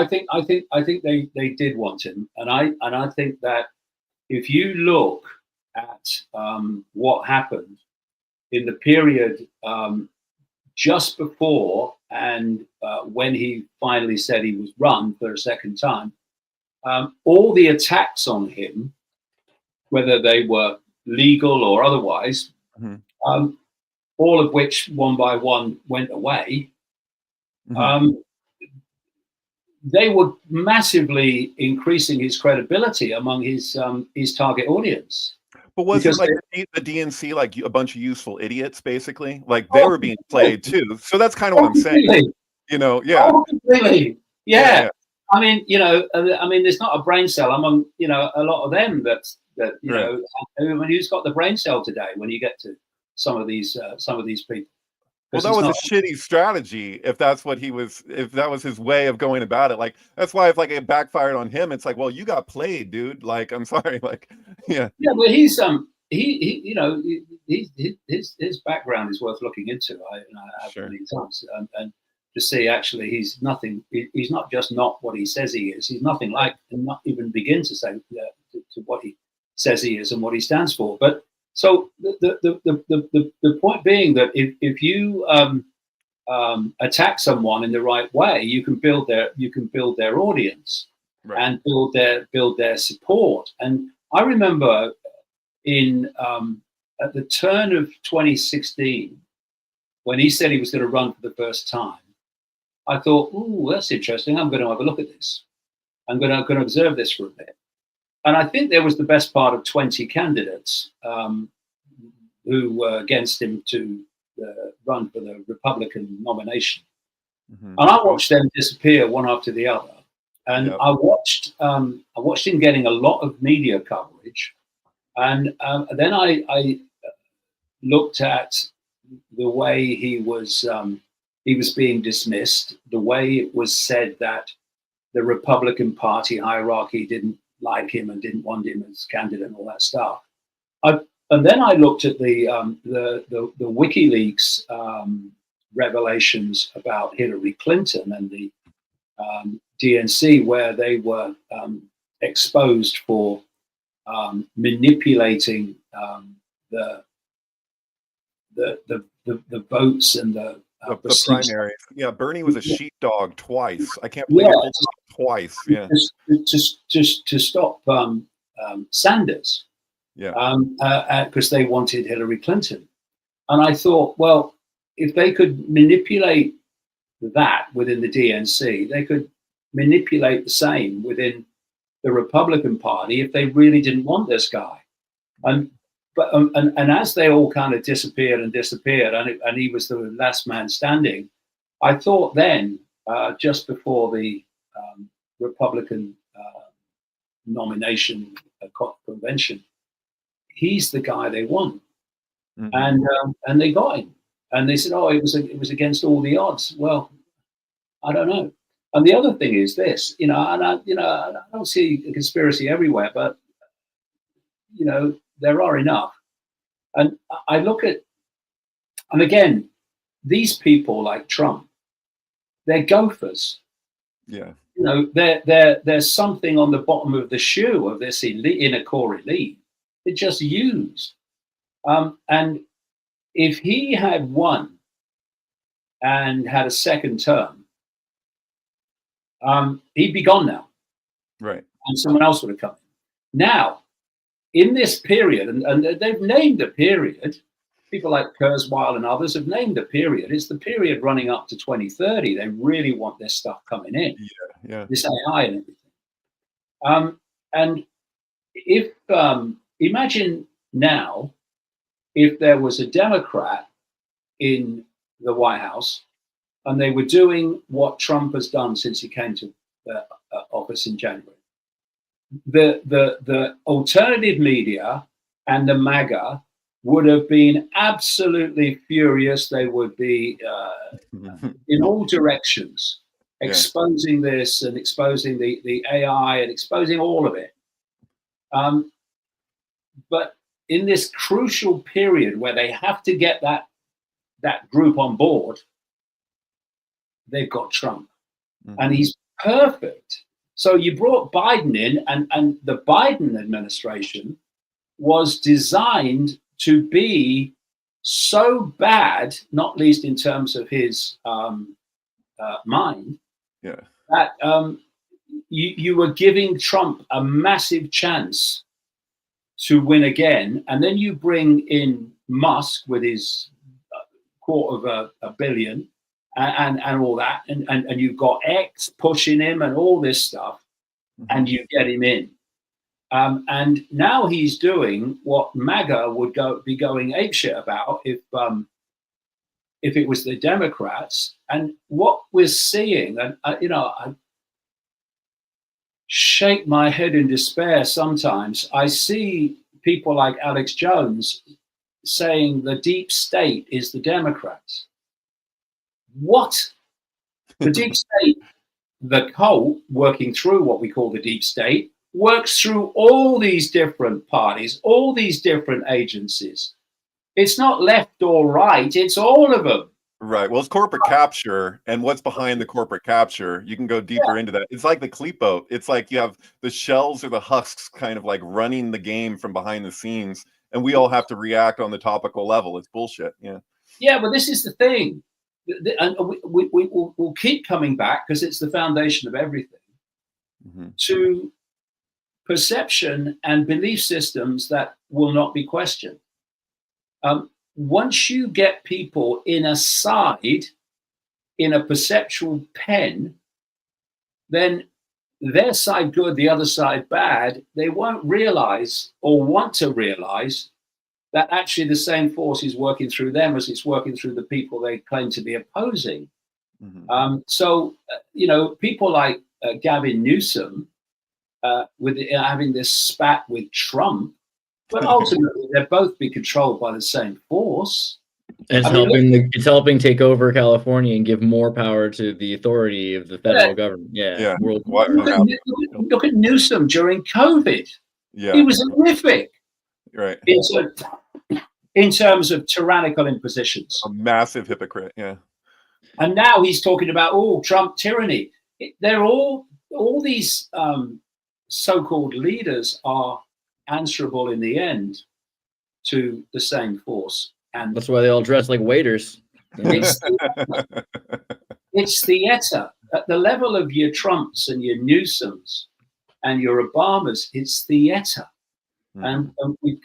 they did want him, and I think that if you look at what happened in the period just before and when he finally said he was run for a second time, all the attacks on him, whether they were legal or otherwise, all of which one by one went away, they were massively increasing his credibility among his target audience. But wasn't like the DNC like a bunch of useful idiots, basically? Like they were being played too. So that's kind of what I'm saying. Completely. Yeah. I mean, there's not a brain cell among, a lot of them that who's got the brain cell today when you get to some of these people. Well, that was a shitty strategy if that was his way of going about it. Like, that's why if like it backfired on him, it's like, well, you got played, dude. Like, I'm sorry. Like, yeah. Yeah, well, he's his background is worth looking into. I have many times, and to see actually he's nothing. He's not just not what he says he is. He's nothing like, and not even begin to say to what he says he is and what he stands for. But so the point being that if you attack someone in the right way, you can build their audience, right, and build their support. And I remember at the turn of 2016, when he said he was going to run for the first time, I thought, "Ooh, that's interesting. I'm going to have a look at this. I'm going to observe this for a bit." And I think there was the best part of 20 candidates who were against him to run for the Republican nomination. And I watched them disappear one after the other. And Yep. I watched him getting a lot of media coverage, and then I looked at the way he was being dismissed, the way it was said that the Republican Party hierarchy didn't like him and didn't want him as candidate and all that stuff. And then I looked at the WikiLeaks revelations about Hillary Clinton and the DNC, where they were exposed for manipulating the votes and the primary. Yeah, Bernie was a sheepdog twice. I can't believe he pulled it off twice. Yeah, just to stop Sanders. Yeah, because they wanted Hillary Clinton, and I thought, well, if they could manipulate that within the DNC, they could manipulate the same within the Republican Party if they really didn't want this guy. And as they all kind of disappeared, and he was the last man standing, I thought then, just before the Republican nomination convention, he's the guy they want. Mhm. And they got him, and they said, oh, it was against all the odds. Well, I don't know. And the other thing is this, and I don't see a conspiracy everywhere, but there are enough. And I look at, and again, these people like Trump, they're gophers. Yeah. There's something on the bottom of the shoe of this inner core elite. They're just used. And if he had won and had a second term, he'd be gone now. Right. And someone else would have come in. Now, in this period, and they've named a period, people like Kurzweil and others have named a period. It's the period running up to 2030. They really want this stuff coming in. Yeah. This AI and everything. And if imagine now if there was a Democrat in the White House and they were doing what Trump has done since he came to office in January. The alternative media and the MAGA would have been absolutely furious. They would be in all directions, exposing this and exposing the AI and exposing all of it. But in this crucial period where they have to get that group on board, they've got Trump. And he's perfect. So you brought Biden in, and the Biden administration was designed to be so bad, not least in terms of his mind, that you were giving Trump a massive chance to win again. And then you bring in Musk with his $250 million and all that, and you've got X pushing him and all this stuff, and you get him in. And now he's doing what MAGA would be going apeshit about if it was the Democrats. And what we're seeing, and I shake my head in despair sometimes. I see people like Alex Jones saying the deep state is the Democrats. What? The deep state, the cult working through what we call the deep state, works through all these different parties, all these different agencies. It's not left or right, it's all of them. Right. Well, it's corporate capture, and what's behind the corporate capture, you can go deeper into that. It's like the Klepo. It's like you have the shells or the husks kind of like running the game from behind the scenes, and we all have to react on the topical level. It's bullshit. Yeah. Yeah, but this is the thing. And we'll keep coming back because it's the foundation of everything, to perception and belief systems that will not be questioned. Once you get people in a side, in a perceptual pen, then their side good, the other side bad, they won't realize or want to realize that actually the same force is working through them as it's working through the people they claim to be opposing. So, people like Gavin Newsom with having this spat with Trump, but ultimately they'll both be controlled by the same force. And it's helping take over California and give more power to the authority of the federal government. Yeah. Look at Newsom during COVID. Yeah. He was horrific. Right. In terms of tyrannical impositions. A massive hypocrite, yeah. And now he's talking about, Trump tyranny. They're all these so-called leaders are answerable in the end to the same force. And that's why they all dress like waiters. It's theater. At the level of your Trumps and your Newsoms and your Obamas, it's theater. And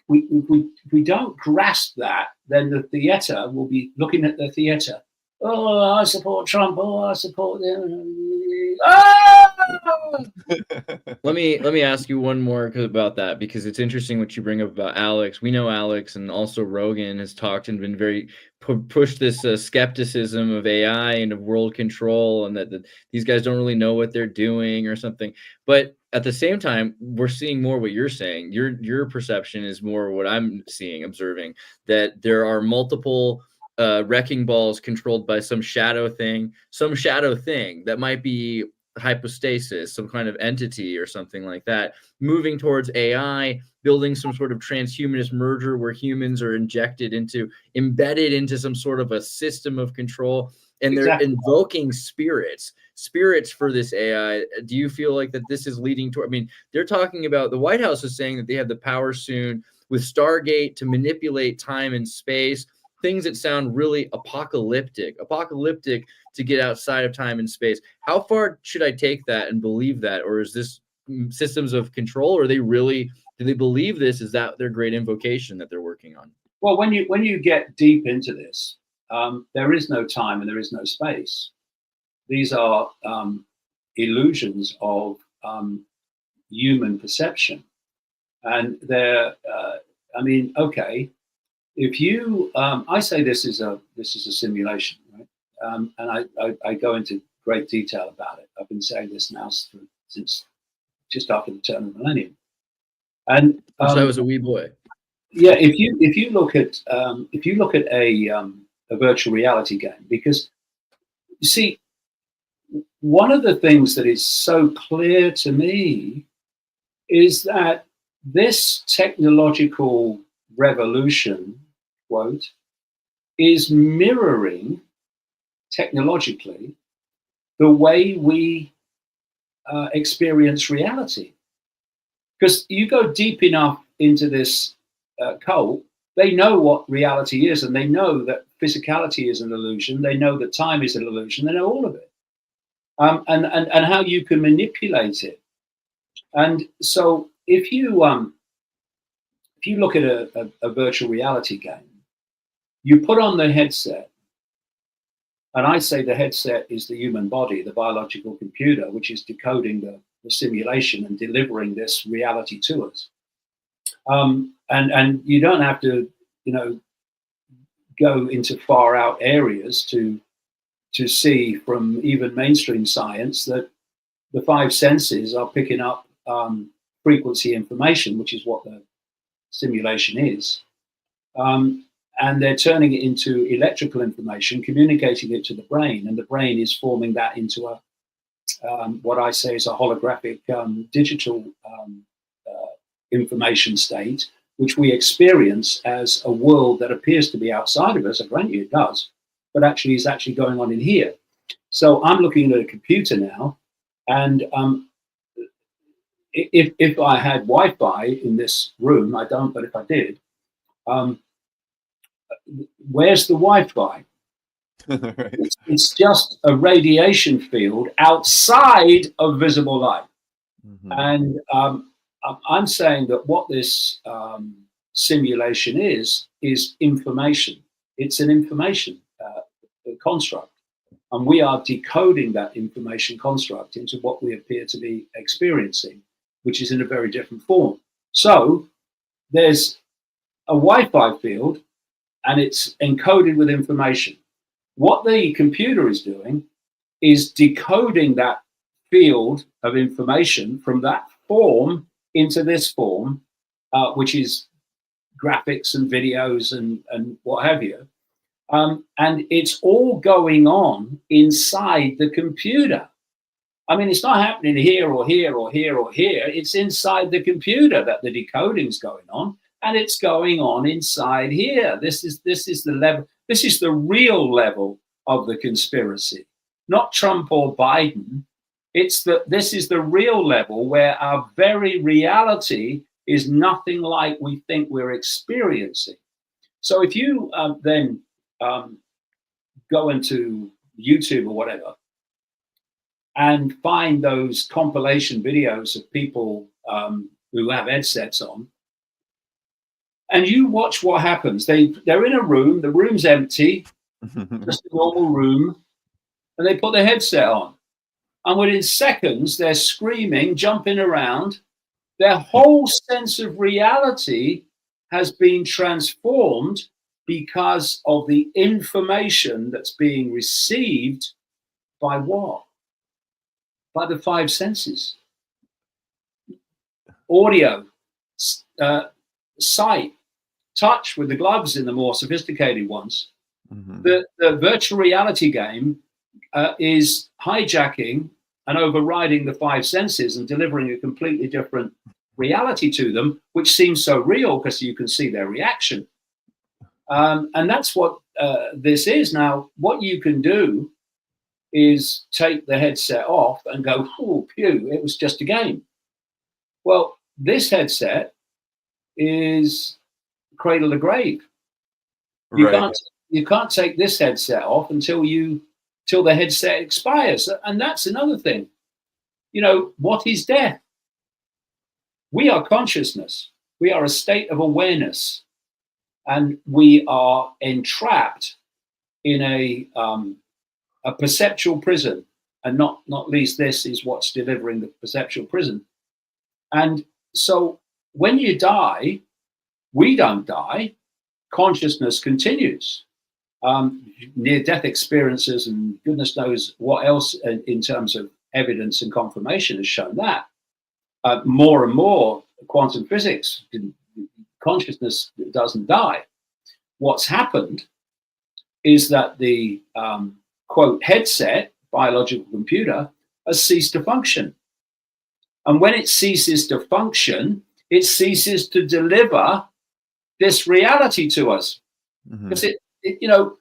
we don't grasp that, then the theater will be looking at the theater. Oh, I support Trump. Oh, I support them. Let me ask you one more about that, because it's interesting what you bring up about Alex. We know Alex, and also Rogan has talked and been very pushed this skepticism of AI and of world control, and that these guys don't really know what they're doing or something. But at the same time, we're seeing more what you're saying. Your perception is more what I'm seeing, observing, that there are multiple wrecking balls controlled by some shadow thing that might be hypostasis, some kind of entity or something like that, moving towards AI, building some sort of transhumanist merger where humans are embedded into some sort of a system of control, and they're invoking spirits for this AI. Do you feel like that this is leading to, I mean, they're talking about, the White House is saying that they have the power soon with Stargate to manipulate time and space, things that sound really apocalyptic to get outside of time and space. How far should I take that and believe that? Or is this systems of control? Or do they believe this? Is that their great invocation that they're working on? Well, when you get deep into this, there is no time and there is no space. These are illusions of human perception. And they're, if you, I say this is a simulation, right? And I go into great detail about it. I've been saying this now since just after the turn of the millennium. And I was a wee boy. Yeah, if you look at a virtual reality game, because you see, one of the things that is so clear to me is that this technological revolution, quote, is mirroring technologically the way we experience reality. Because you go deep enough into this cult, they know what reality is, and they know that physicality is an illusion. They know that time is an illusion. They know all of it, and how you can manipulate it. And so, if you look at a virtual reality game, you put on the headset, and I say the headset is the human body, the biological computer, which is decoding the simulation and delivering this reality to us. And you don't have to, go into far out areas to see from even mainstream science that the five senses are picking up frequency information, which is what the simulation is. And they're turning it into electrical information, communicating it to the brain, and the brain is forming that into a what I say is a holographic digital information state, which we experience as a world that appears to be outside of us. I grant you it does, but actually is actually going on in here. So I'm looking at a computer now, and if I had Wi-Fi in this room, I don't, but if I did, where's the Wi-Fi? Right. It's just a radiation field outside of visible light. Mm-hmm. And I'm saying that what this simulation is information. It's an information construct. And we are decoding that information construct into what we appear to be experiencing, which is in a very different form. So there's a Wi-Fi field, and it's encoded with information. What the computer is doing is decoding that field of information from that form into this form, which is graphics and videos and what have you. And it's all going on inside the computer. I mean, it's not happening here or here or here or here. It's inside the computer that the decoding's going on, and it's going on inside here. This is the level. This is the real level of the conspiracy, not Trump or Biden. This is the real level where our very reality is nothing like we think we're experiencing. So if you then go into YouTube or whatever and find those compilation videos of people who have headsets on, and you watch what happens. They're in a room, the room's empty, just a normal room, and they put the headset on. And within seconds, they're screaming, jumping around. Their whole sense of reality has been transformed because of the information that's being received by what? By the five senses. Audio, sight, touch with the gloves in the more sophisticated ones. The virtual reality game is hijacking and overriding the five senses and delivering a completely different reality to them, which seems so real because you can see their reaction. And that's what this is. Now, what you can do is take the headset off and go, oh, phew, it was just a game. Well, this headset is cradle to grave. You can't take this headset off until the headset expires. And that's another thing. You know, what is death? We are consciousness. We are a state of awareness. And we are entrapped in a perceptual prison. And not least, this is what's delivering the perceptual prison. And so when you die, we don't die. Consciousness continues. Near-death experiences and goodness knows what else in terms of evidence and confirmation has shown that. More and more quantum physics, consciousness doesn't die. What's happened is that the quote headset, biological computer, has ceased to function. And when it ceases to function, it ceases to deliver this reality to us. Because you know,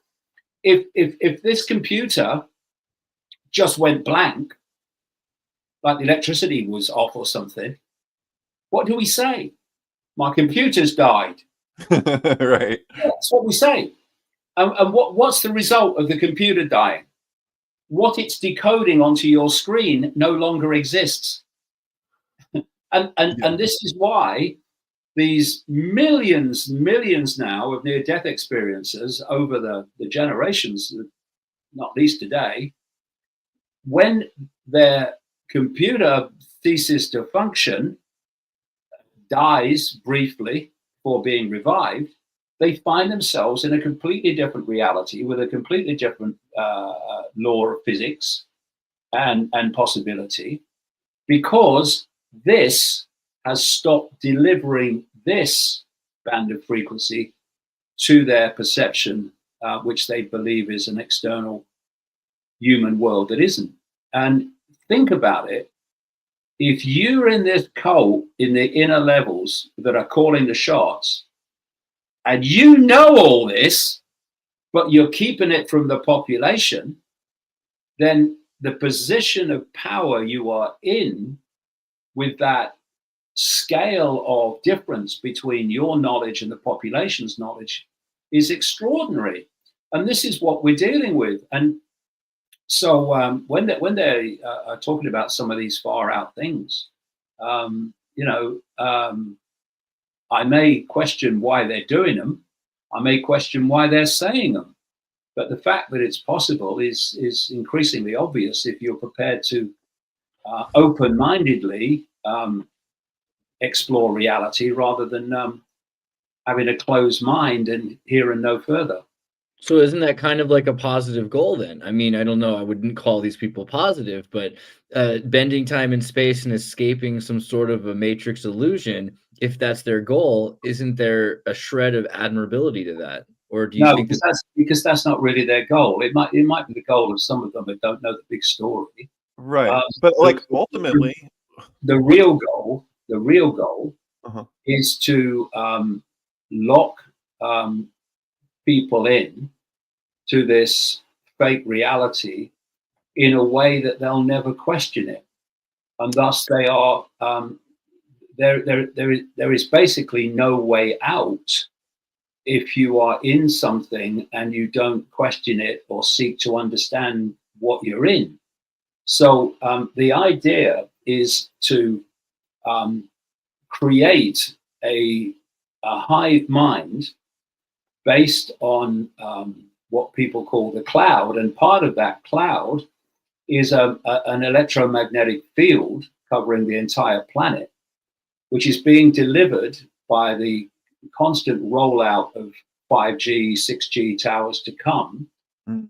if this computer just went blank, like the electricity was off or something, what do we say? My computer's died. Right. Yeah, that's what we say. And what's the result of the computer dying? What it's decoding onto your screen no longer exists. And this is why these millions now of near-death experiences over the generations, not least today, when their computer ceases to function, dies briefly before being revived, they find themselves in a completely different reality with a completely different law of physics and possibility, because this has stopped delivering this band of frequency to their perception, which they believe is an external human world that isn't. And think about it. If you're in this cult in the inner levels that are calling the shots, and you know all this, but you're keeping it from the population, then the position of power you are in with that scale of difference between your knowledge and the population's knowledge is extraordinary. And this is what we're dealing with. And so when they are talking about some of these far out things, I may question why they're doing them. I may question why they're saying them. But the fact that it's possible is increasingly obvious if you're prepared to open-mindedly explore reality rather than having a closed mind and hear and no further. So isn't that kind of like a positive goal then? I mean, I don't know, I wouldn't call these people positive, but bending time and space and escaping some sort of a matrix illusion, if that's their goal, isn't there a shred of admirability to that? Or do you No, think that because that's not really their goal. It might be the goal of some of them that don't know the big story. Right. But like ultimately, the real goal uh-huh. is to lock people in to this fake reality in a way that they'll never question it, and thus they are there is basically no way out if you are in something and you don't question it or seek to understand what you're in. So the idea is to create a hive mind based on what people call the cloud, and part of that cloud is an electromagnetic field covering the entire planet, which is being delivered by the constant rollout of 5G, 6G towers to come,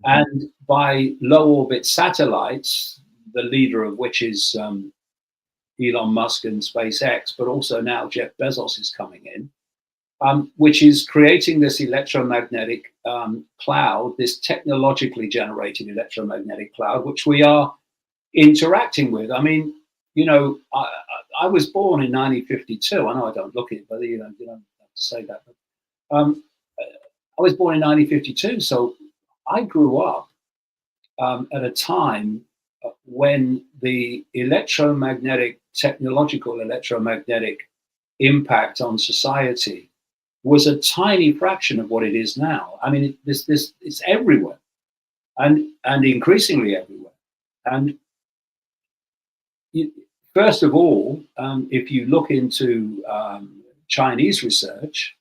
and by low orbit satellites, the leader of which is Elon Musk and SpaceX, but also now Jeff Bezos is coming in, which is creating this electromagnetic cloud, this technologically generated electromagnetic cloud, which we are interacting with. I mean, you know, I was born in 1952. I know I don't look it, but you don't have to say that. But, I was born in 1952, so I grew up at a time when the technological electromagnetic impact on society was a tiny fraction of what it is now. I mean, it's everywhere, and increasingly everywhere. And first of all, if you look into Chinese research,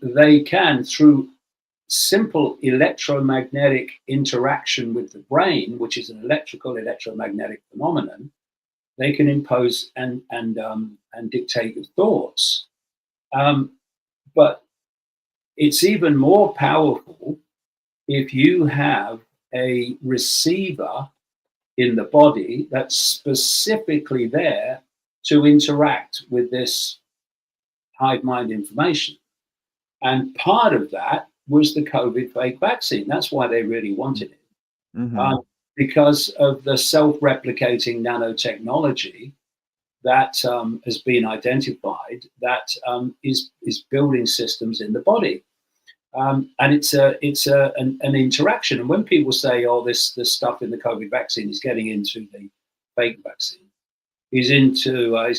they can, through simple electromagnetic interaction with the brain, which is an electromagnetic phenomenon, they can impose and dictate your thoughts. But it's even more powerful if you have a receiver in the body that's specifically there to interact with this hive mind information. And part of that was the COVID fake vaccine. That's why they really wanted it. Because of the self-replicating nanotechnology that has been identified that is building systems in the body. And it's an interaction. And when people say, "Oh, this stuff in the COVID vaccine is getting into the fake vaccine, is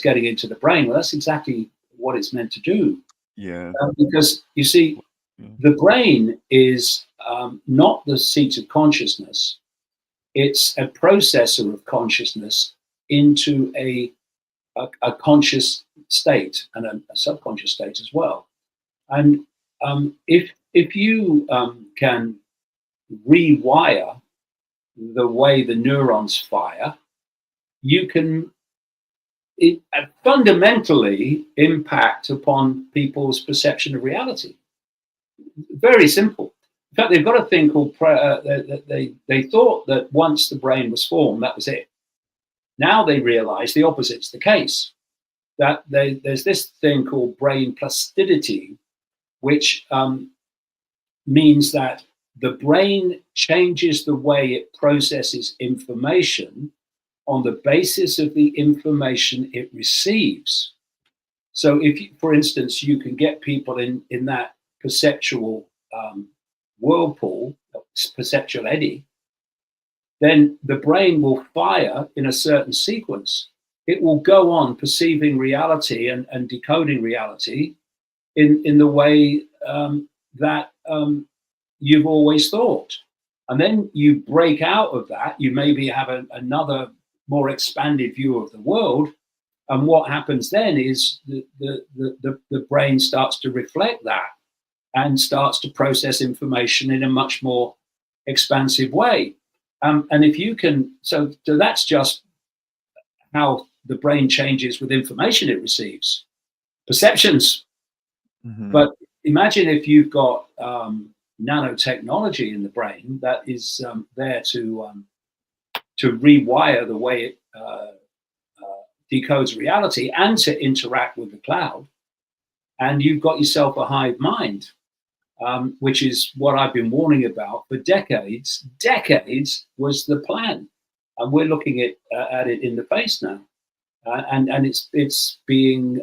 getting into the brain," well, that's exactly what it's meant to do. Yeah. Because you see, the brain is not the seat of consciousness. It's a processor of consciousness into a conscious state and a subconscious state as well. And if you can rewire the way the neurons fire, you can fundamentally impact upon people's perception of reality. Very simple. In fact, they've got a thing called they thought that once the brain was formed, that was it. Now they realize the opposite's the case, that there's this thing called brain plasticity, which means that the brain changes the way it processes information on the basis of the information it receives. So if, for instance, you can get people in that perceptual whirlpool, perceptual eddy, then the brain will fire in a certain sequence. It will go on perceiving reality and decoding reality in the way that you've always thought. And then you break out of that. You maybe have another more expanded view of the world. And what happens then is the brain starts to reflect that and starts to process information in a much more expansive way. And if you can, so that's just how the brain changes with information it receives, perceptions. But imagine if you've got nanotechnology in the brain that is there to rewire the way it decodes reality and to interact with the cloud. And you've got yourself a hive mind, which is what I've been warning about for decades. Decades was the plan, and we're looking at it in the face now, and it's being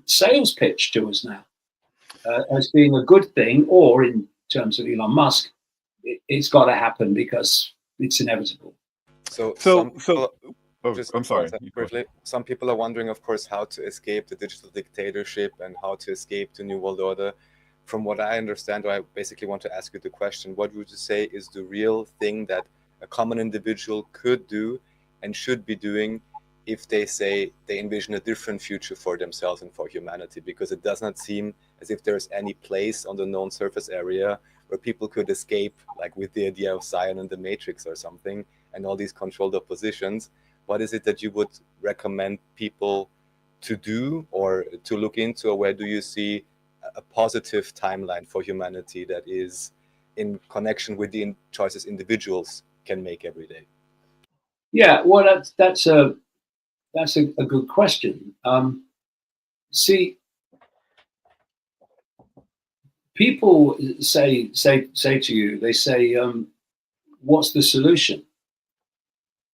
sales pitched to us now as being a good thing, or in terms of Elon Musk, it's got to happen because it's inevitable. I'm sorry. Briefly, some people are wondering, of course, how to escape the digital dictatorship and how to escape the New World Order. From what I understand, I basically want to ask you the question, what would you say is the real thing that a common individual could do and should be doing if they say they envision a different future for themselves and for humanity? Because it does not seem as if there's any place on the known surface area where people could escape, like with the idea of Zion and the Matrix or something, and all these controlled oppositions. What is it that you would recommend people to do or to look into, or where do you see a positive timeline for humanity that is in connection with the choices individuals can make every day? Yeah, well, that's a good question. See, people say to you, they say, "What's the solution?"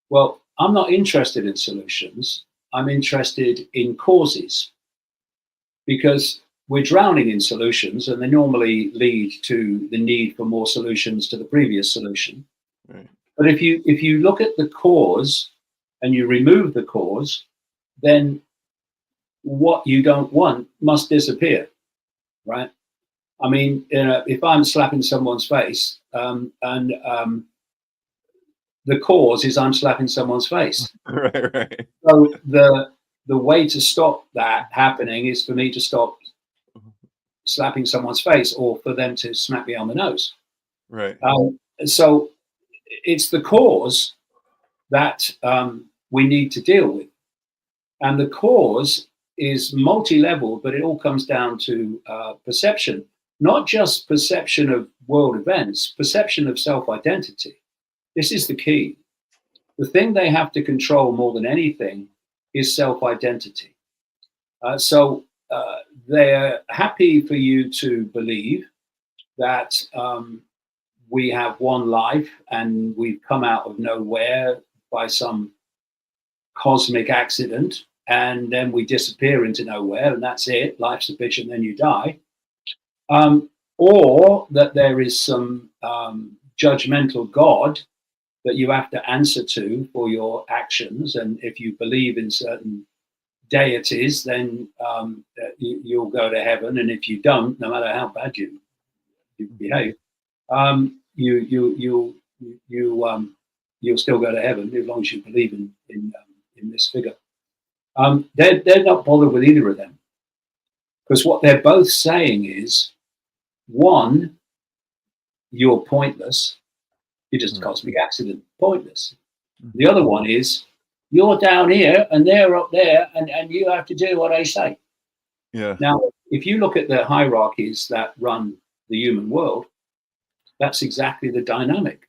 Well, I'm not interested in solutions. I'm interested in causes, because we're drowning in solutions, and they normally lead to the need for more solutions to the previous solution. Right. But if you look at the cause and you remove the cause, then what you don't want must disappear, right? I mean, if I'm slapping someone's face the cause is I'm slapping someone's face. Right. So the way to stop that happening is for me to stop slapping someone's face, or for them to smack me on the nose. Right. So it's the cause that we need to deal with. And the cause is multi-level, but it all comes down to perception, not just perception of world events, perception of self-identity. This is the key. The thing they have to control more than anything is self-identity. So they're happy for you to believe that we have one life and we've come out of nowhere by some cosmic accident, and then we disappear into nowhere, and that's it. Life's a bitch, and then you die. Or that there is some judgmental God that you have to answer to for your actions, and if you believe in certain deities, then you'll go to heaven, and if you don't, no matter how bad you behave, you'll still go to heaven as long as you believe in this figure. They're not bothered with either of them, because what they're both saying is, one, you're pointless. You're just a cosmic accident, pointless. The other one is, you're down here and they're up there, and you have to do what I say. Yeah. Now, if you look at the hierarchies that run the human world, that's exactly the dynamic.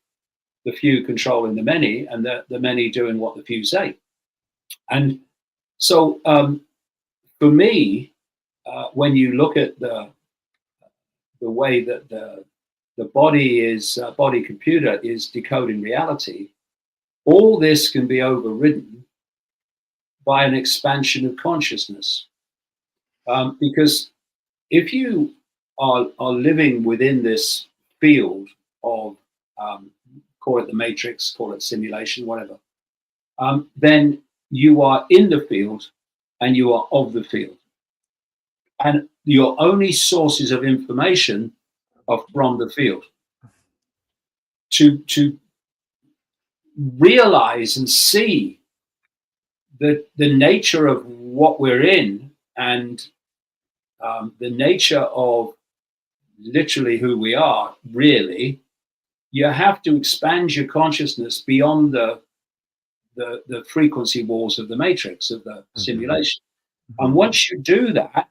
The few controlling the many, and the many doing what the few say. And so for me, when you look at the way that the body computer is decoding reality, all this can be overridden by an expansion of consciousness. Because if you are living within this field of, call it the matrix, call it simulation, whatever, then you are in the field and you are of the field. And your only sources of information are from the field. To realize and see the nature of what we're in, and the nature of literally who we are, really, you have to expand your consciousness beyond the frequency walls of the matrix, of the simulation. And once you do that,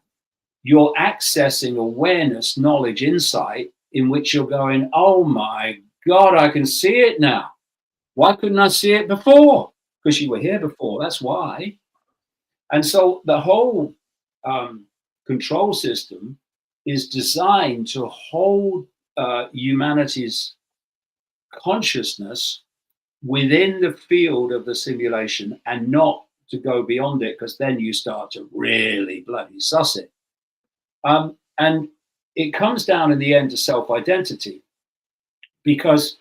you're accessing awareness, knowledge, insight, in which you're going, oh my God, I can see it now. Why couldn't I see it before? Because you were here before, that's why. And so the whole control system is designed to hold humanity's consciousness within the field of the simulation and not to go beyond it, because then you start to really bloody suss it. And it comes down in the end to self-identity, because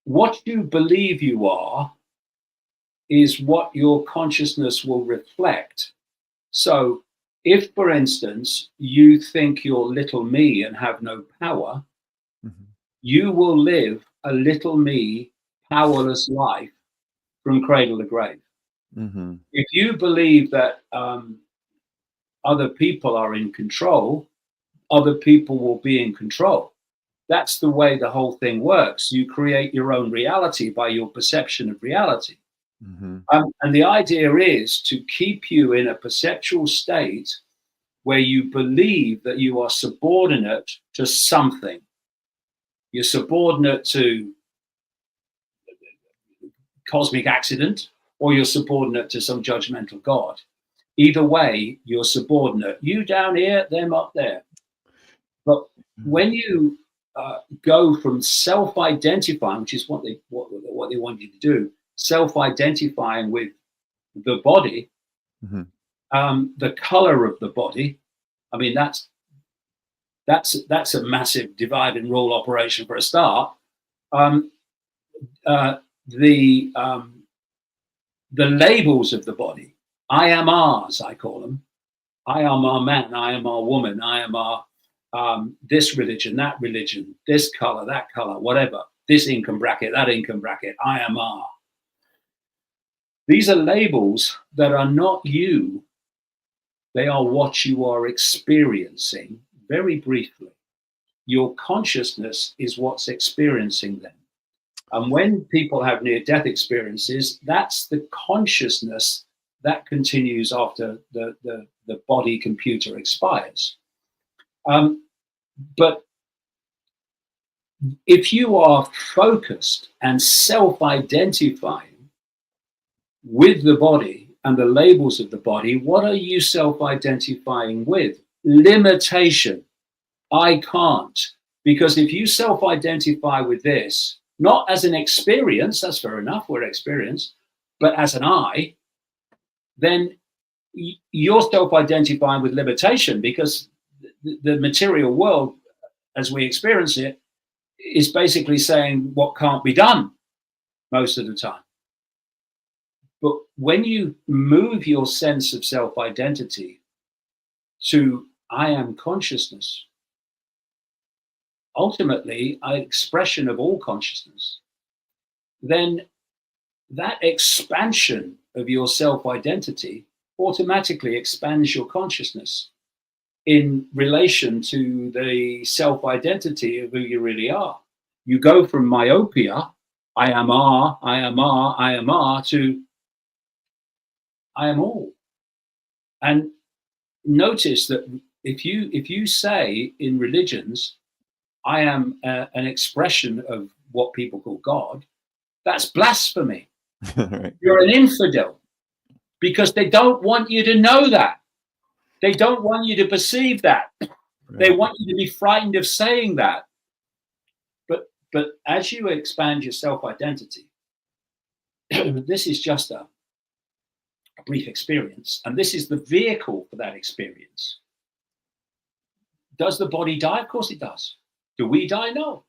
what you believe you are is what your consciousness will reflect. So if, for instance, you think you're little me and have no power, you will live a little me, powerless life from cradle to grave. If you believe that other people are in control, other people will be in control. That's the way the whole thing works. You create your own reality by your perception of reality. And the idea is to keep you in a perceptual state where you believe that you are subordinate to something. You're subordinate to cosmic accident, or you're subordinate to some judgmental God. Either way, you're subordinate. You down here, them up there. But when you go from self-identifying, which is what they want you to do, self-identifying with the body, the color of the body. I mean, that's a massive divide and rule operation for a start. The labels of the body, I am ours, I call them. I am our man, I am our woman, I am our this religion, that religion, this color, that color, whatever, this income bracket, that income bracket, I am our. These are labels that are not you. They are what you are experiencing. Very briefly, your consciousness is what's experiencing them. And when people have near-death experiences, that's the consciousness that continues after the body computer expires. But if you are focused and self-identifying with the body and the labels of the body, what are you self-identifying with? Limitation. I can't. Because if you self-identify with this, not as an experience, that's fair enough, we're experienced, but as an I, then you're self-identifying with limitation, because the material world, as we experience it, is basically saying what can't be done most of the time. But when you move your sense of self-identity to I am consciousness, ultimately an expression of all consciousness, then that expansion of your self-identity automatically expands your consciousness in relation to the self-identity of who you really are. You go from myopia, I am R, I am R, I am R, to I am all. And notice that if you say in religions, I am an expression of what people call God, that's blasphemy. Right. You're an infidel, because they don't want you to know that. They don't want you to perceive that. Right. They want you to be frightened of saying that. But as you expand your self-identity, this is just a brief experience, and this is the vehicle for that experience. Does the body die? Of course it does. Do we die? No.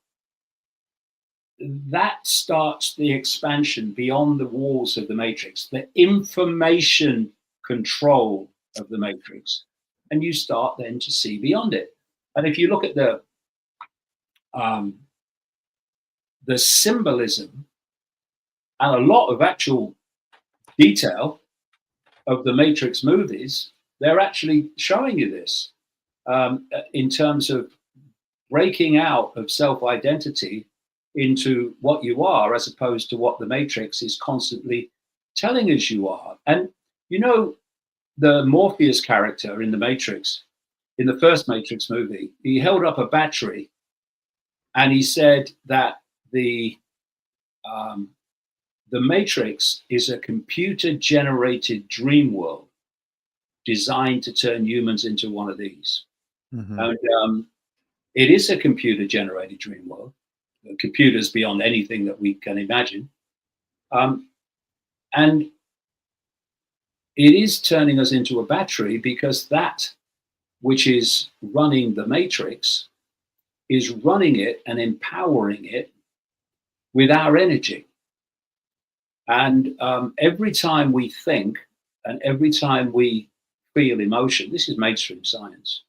That starts the expansion beyond the walls of the matrix, the information control of the matrix, and you start then to see beyond it. And if you look at the symbolism and a lot of actual detail of the Matrix movies, they're actually showing you this in terms of breaking out of self-identity into what you are, as opposed to what the Matrix is constantly telling us you are. And you know, the Morpheus character in the Matrix, in the first Matrix movie, he held up a battery and he said that the Matrix is a computer-generated dream world designed to turn humans into one of these. Mm-hmm. And it is a computer-generated dream world. The computers beyond anything that we can imagine. And it is turning us into a battery because that which is running the Matrix is running it and empowering it with our energy. And every time we think and every time we feel emotion, this is mainstream science,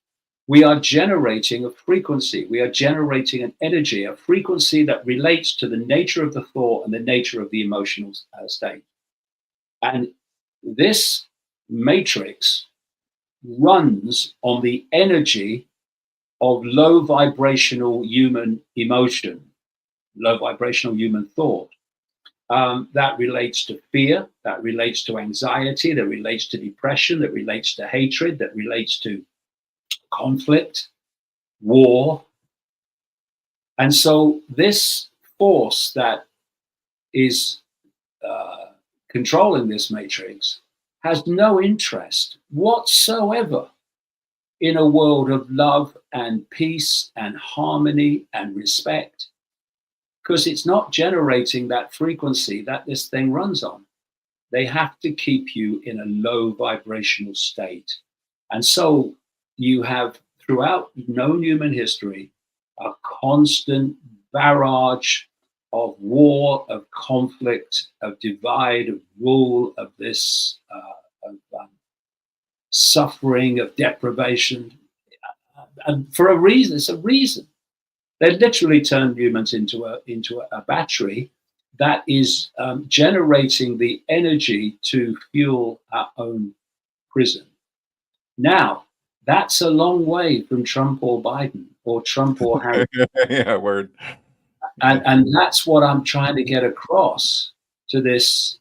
we are generating a frequency, we are generating an energy, a frequency that relates to the nature of the thought and the nature of the emotional state. And this matrix runs on the energy of low vibrational human emotion, low vibrational human thought. That relates to fear, that relates to anxiety, that relates to depression, that relates to hatred, that relates to conflict, war. And so this force that is controlling this matrix has no interest whatsoever in a world of love and peace and harmony and respect, because it's not generating that frequency that this thing runs on. They have to keep you in a low vibrational state. And so you have, throughout known human history, a constant barrage of war, of conflict, of divide, of rule, of this, suffering, of deprivation. And for a reason, it's a reason. They literally turned humans into a battery that is generating the energy to fuel our own prison. Now, that's a long way from Trump or Biden or Trump or Harris. Yeah, word. And that's what I'm trying to get across to this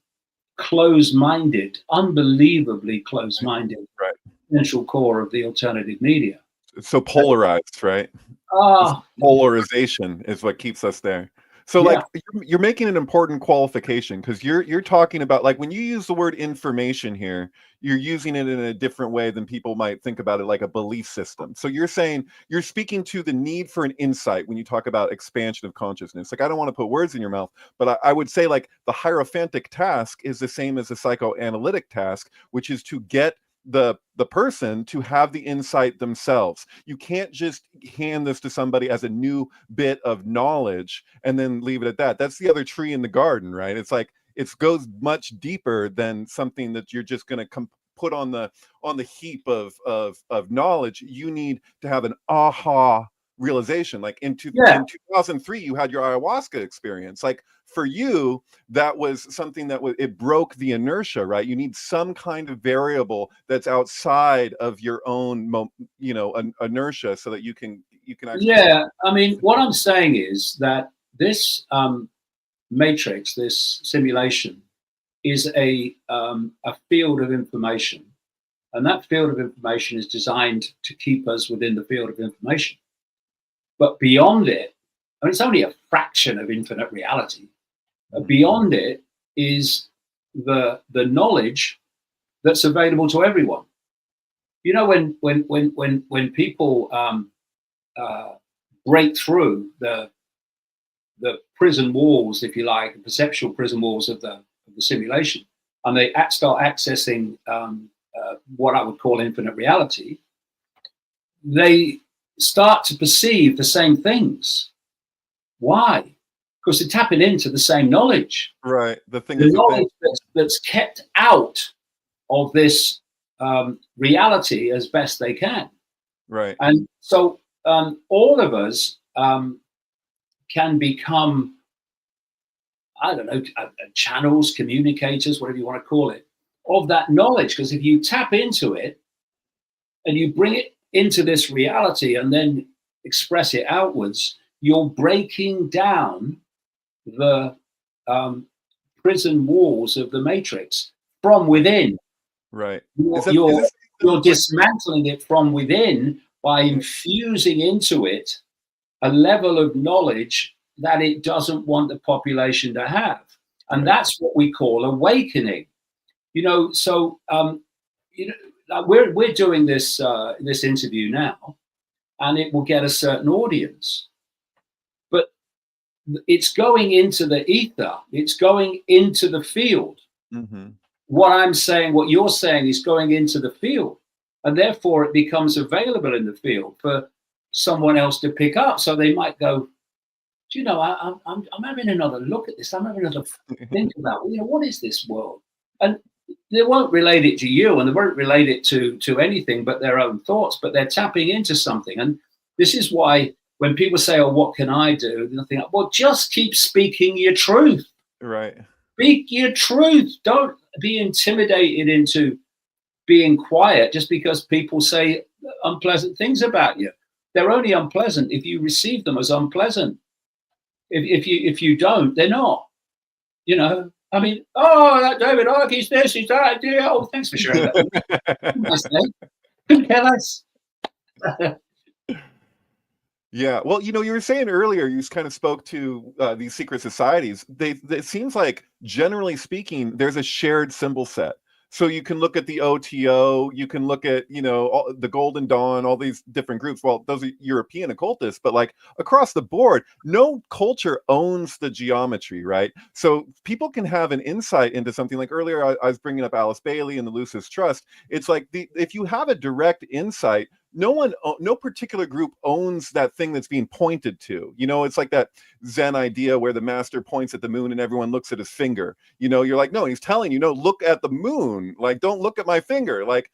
closed-minded, unbelievably closed-minded central core of the alternative media. It's so polarized, right? Polarization is what keeps us there. So like you're making an important qualification, because you're talking about, like, when you use the word information here, you're using it in a different way than people might think about it, like a belief system. So you're saying, you're speaking to the need for an insight when you talk about expansion of consciousness. Like, I don't want to put words in your mouth, but I would say, like, the hierophantic task is the same as the psychoanalytic task, which is to get the person to have the insight themselves. You can't just hand this to somebody as a new bit of knowledge and then leave it at that. That's the other tree in the garden, right? It's like, it goes much deeper than something that you're just going to put on the heap of knowledge. You need to have an aha realization. Like in 2003, you had your ayahuasca experience. Like, for you, that was something that it broke the inertia, right? You need some kind of variable that's outside of your own, inertia, so that you can actually. Yeah, I mean, what I'm saying is that this matrix, this simulation, is a field of information, and that field of information is designed to keep us within the field of information. But beyond it, I mean, it's only a fraction of infinite reality. Beyond it is the knowledge that's available to everyone. You know, when people break through the prison walls, if you like, the perceptual prison walls of the simulation, and they start accessing what I would call infinite reality, they start to perceive the same things. Why? Because they're tapping into the same knowledge. Right. The knowledge that's kept out of this reality as best they can. Right. And so all of us can become, I don't know, channels, communicators, whatever you want to call it, of that knowledge. Because if you tap into it and you bring it into this reality and then express it outwards, you're breaking down the prison walls of the matrix from within. Right. You're dismantling it from within by infusing into it a level of knowledge that it doesn't want the population to have. And that's what we call awakening. So we're doing this this interview now, and it will get a certain audience, but it's going into the ether, it's going into the field. Mm-hmm. What I'm saying, what you're saying, is going into the field, and therefore it becomes available in the field for someone else to pick up. So they might go, I'm having another look at this. I'm having another think about, what is this world? And they won't relate it to you, and they won't relate it to anything but their own thoughts, but they're tapping into something. And this is why when people say, oh, what can I do? They think, well, just keep speaking your truth. Right. Speak your truth. Don't be intimidated into being quiet just because people say unpleasant things about you. They're only unpleasant if you receive them as unpleasant. If you don't, they're not. I mean, oh, that David Icke, he's this, he's that. Yeah, oh, thanks for sharing that. Nice day. Who cares? Yeah, well, you were saying earlier, you kind of spoke to these secret societies. It seems like, generally speaking, there's a shared symbol set. So you can look at the OTO, you can look at, all, the Golden Dawn, all these different groups. Well, those are European occultists, but like across the board, no culture owns the geometry, right? So people can have an insight into something. Like earlier, I was bringing up Alice Bailey and the Lucis Trust. It's like if you have a direct insight, no particular group owns that thing that's being pointed to. It's like that Zen idea where the master points at the moon and everyone looks at his finger. You're like, no, he's telling you, no, look at the moon. Like, don't look at my finger. Like,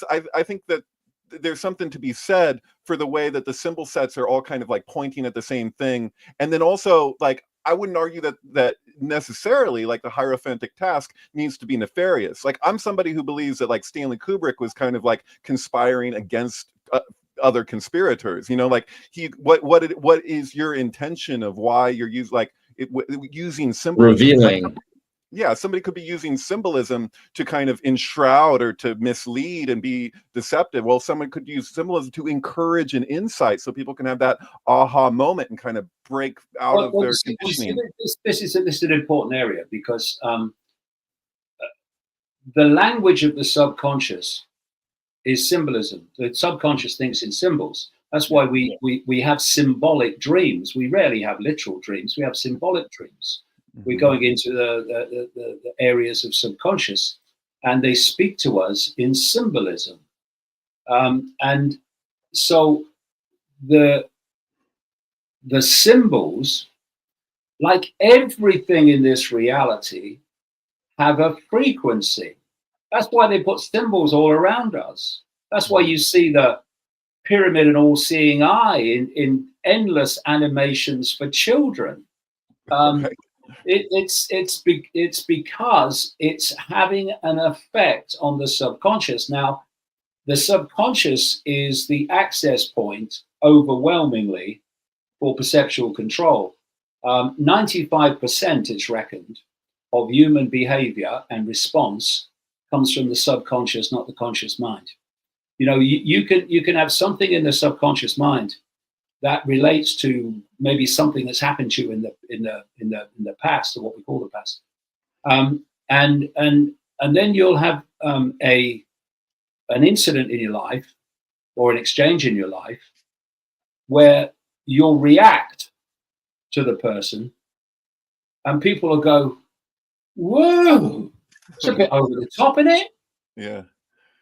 I think that there's something to be said for the way that the symbol sets are all kind of like pointing at the same thing. And then also, like, I wouldn't argue that necessarily like the Hierophantic task needs to be nefarious. Like, I'm somebody who believes that like Stanley Kubrick was kind of like conspiring against other conspirators. Like what is your intention of why you're using symbolism? Revealing. Yeah, somebody could be using symbolism to kind of enshroud or to mislead and be deceptive. Well, someone could use symbolism to encourage an insight so people can have that aha moment and kind of break out of their conditioning. This is an important area because the language of the subconscious is symbolism. The subconscious thinks in symbols. That's why we have symbolic dreams. We rarely have literal dreams. We have symbolic dreams. We're going into the areas of subconscious, and they speak to us in symbolism. And so the symbols, like everything in this reality, have a frequency. That's why they put symbols all around us. That's why you see the pyramid and all-seeing eye in endless animations for children. It's because it's having an effect on the subconscious. Now, the subconscious is the access point overwhelmingly for perceptual control. 95%, it's reckoned, of human behavior and response comes from the subconscious, not the conscious mind. You can have something in the subconscious mind that relates to maybe something that's happened to you in the past, or what we call the past, and then you'll have an incident in your life or an exchange in your life where you'll react to the person, and people will go, "Whoa, it's a bit over the top, isn't it?" Yeah,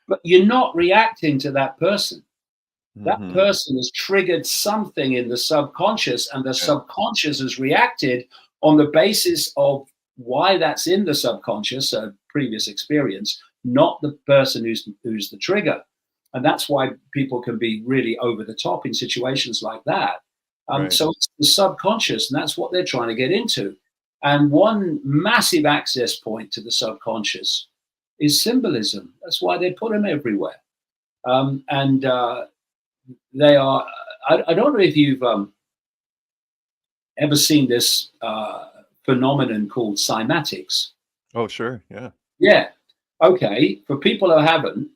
but you're not reacting to that person. That person has triggered something in the subconscious, and the subconscious has reacted on the basis of why that's in the subconscious, a previous experience, not the person who's the trigger. And that's why people can be really over the top in situations like that. So it's the subconscious, and that's what they're trying to get into. And one massive access point to the subconscious is symbolism. That's why they put them everywhere. They are, I don't know if you've ever seen this phenomenon called cymatics. Oh, sure. Yeah. Yeah. Okay. For people who haven't,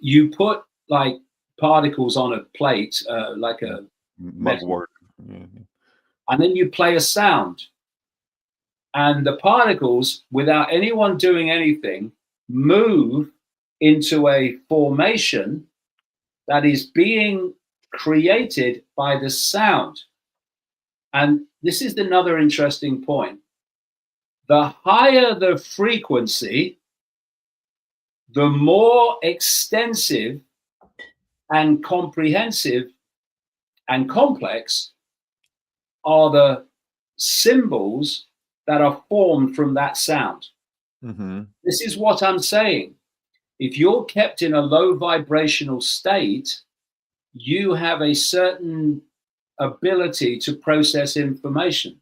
you put like particles on a plate, like a mugwort. Yeah. And then you play a sound. And the particles, without anyone doing anything, move into a formation that is being created by the sound. And this is another interesting point. The higher the frequency, the more extensive and comprehensive and complex are the symbols that are formed from that sound. Mm-hmm. This is what I'm saying. If you're kept in a low vibrational state, you have a certain ability to process information.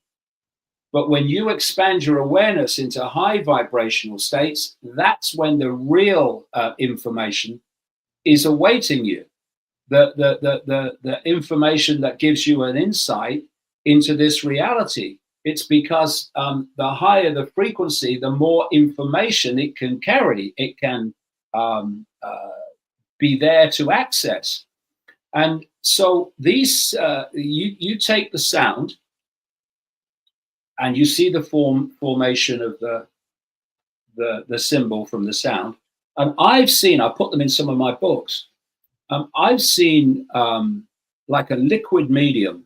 But when you expand your awareness into high vibrational states, that's when the real information is awaiting you. The information that gives you an insight into this reality. It's because the higher the frequency, the more information it can carry. It can be there to access. And so these, you take the sound, and you see the formation of the symbol from the sound. And I've seen, I put them in some of my books. I've seen like a liquid medium.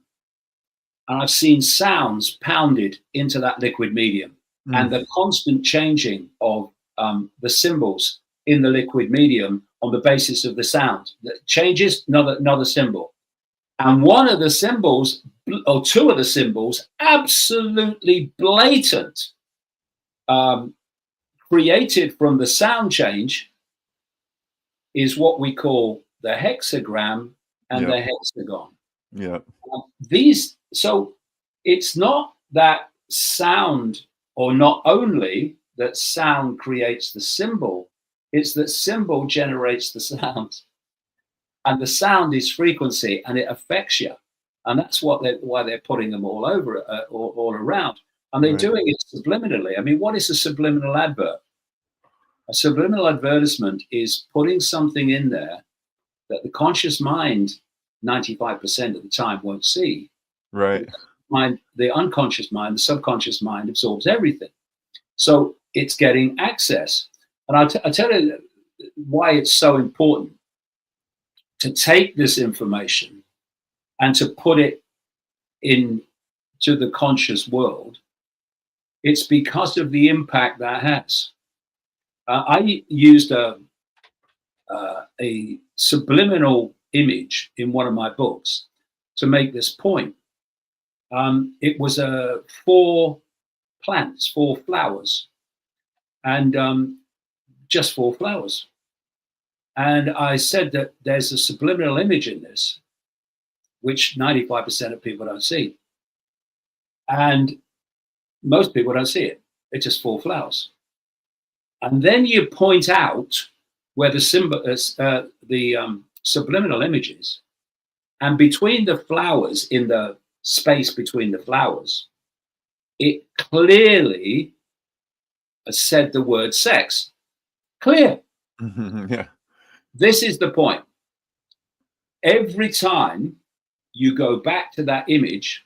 And I've seen sounds pounded into that liquid medium, and the constant changing of the symbols in the liquid medium on the basis of the sound that changes another symbol. And one of the symbols, or two of the symbols, absolutely blatant, created from the sound change, is what we call the hexagram and the hexagon. Yeah. So it's not that sound, or not only that sound creates the symbol, it's that symbol generates the sound. And the sound is frequency, and it affects you. And that's why they're putting them all over, all around. And they're doing it subliminally. I mean, what is a subliminal advert? A subliminal advertisement is putting something in there that the conscious mind 95% of the time won't see. Right. The unconscious mind, the subconscious mind absorbs everything. So it's getting access. And I'll tell you why it's so important to take this information and to put it into the conscious world. It's because of the impact that has. I used a subliminal image in one of my books to make this point. It was 4 plants, 4 flowers, and just 4 flowers. And I said that there's a subliminal image in this, which 95% of people don't see. And most people don't see it. It's just 4 flowers. And then you point out where the subliminal image is. And between the flowers, in the space between the flowers, it clearly said the word sex. Clear. Yeah. This is the point. Every time you go back to that image,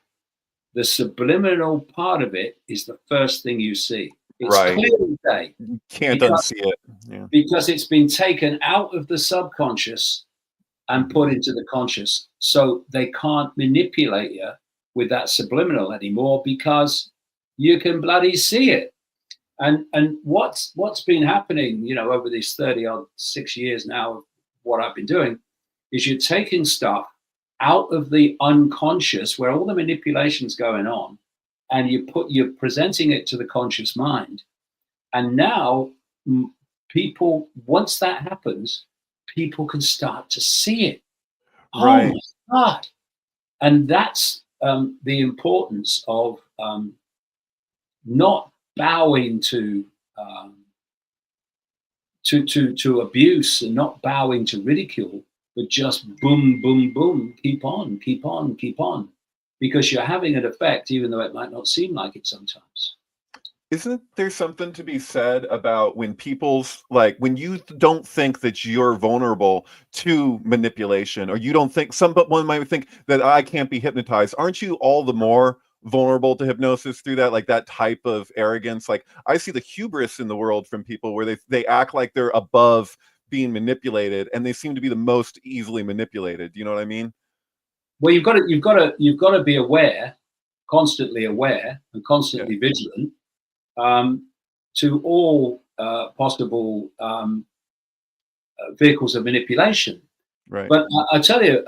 the subliminal part of it is the first thing you see. It's clear as day. You can't unsee it. Yeah. Because it's been taken out of the subconscious and put into the conscious. So they can't manipulate you with that subliminal anymore, because you can bloody see it. And what's been happening, over these 36 years now of what I've been doing, is you're taking stuff out of the unconscious where all the manipulation's going on, and you're presenting it to the conscious mind. And now people, once that happens, people can start to see it. Right. Oh my God. And that's the importance of not bowing to abuse, and not bowing to ridicule, but just boom, boom, boom, keep on, keep on, keep on, because you're having an effect, even though it might not seem like it sometimes. Isn't there something to be said about when people's like when you don't think that you're vulnerable to manipulation, or you don't think someone might think that I can't be hypnotized? Aren't you all the more vulnerable to hypnosis through that, like that type of arrogance? Like I see the hubris in the world from people where they act like they're above being manipulated, and they seem to be the most easily manipulated. You know what I mean? Well, you've got to be aware, constantly aware, and constantly vigilant to all possible vehicles of manipulation. Right. But I tell you,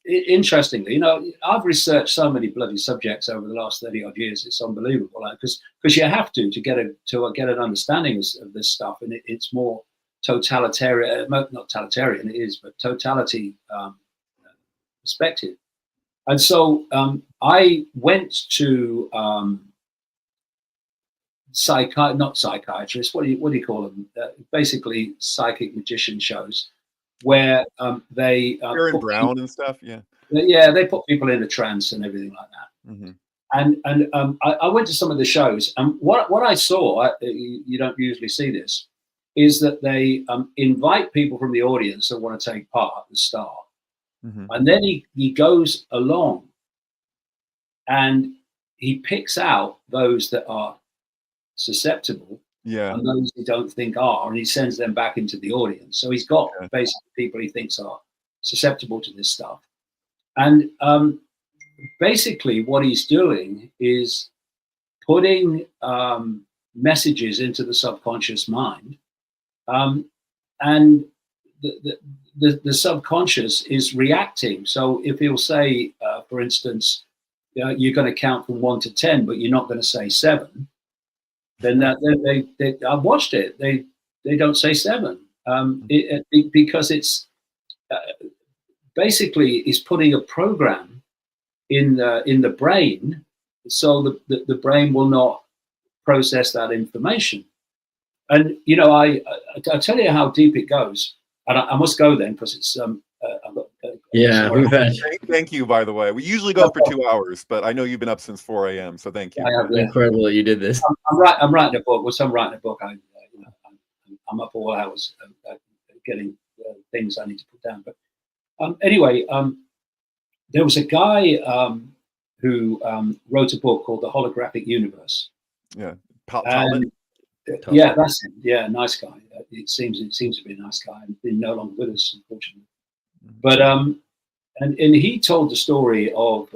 interestingly, you know, I've researched so many bloody subjects over the last 30 odd years. It's unbelievable, because you have to get an understanding of this stuff, and it's more totalitarian, not totalitarian, it is, but totality perspective. And so I went to not psychiatrists. What do you call them? Basically, psychic magician shows where they Aaron Brown and stuff. Yeah, they put people in a trance and everything like that. Mm-hmm. And I went to some of the shows, and what I saw, you don't usually see this, is that they invite people from the audience that want to take part at the start. Mm-hmm. And then he goes along and he picks out those that are susceptible, and those he don't think are, and he sends them back into the audience. So he's got basically people he thinks are susceptible to this stuff. And basically what he's doing is putting messages into the subconscious mind, and the subconscious is reacting. So if he'll say, for instance, you're going to count from 1 to 10, but you're not going to say 7, then they I've watched it. They don't say 7 because it's basically is putting a program in the brain, so the brain will not process that information. And you know, I tell you how deep it goes. And I must go then, because it's I've got, we've had. Thank you, by the way. We usually go for 2 hours, but I know you've been up since 4 a.m. So thank you. Incredible that you did this. I'm writing a book. Well, I'm writing a book. I'm up all hours getting things I need to put down. But anyway, there was a guy who wrote a book called The Holographic Universe. Yeah, yeah, that's him. Yeah, nice guy. It seems to be a nice guy. He's no longer with us, unfortunately. But and he told the story of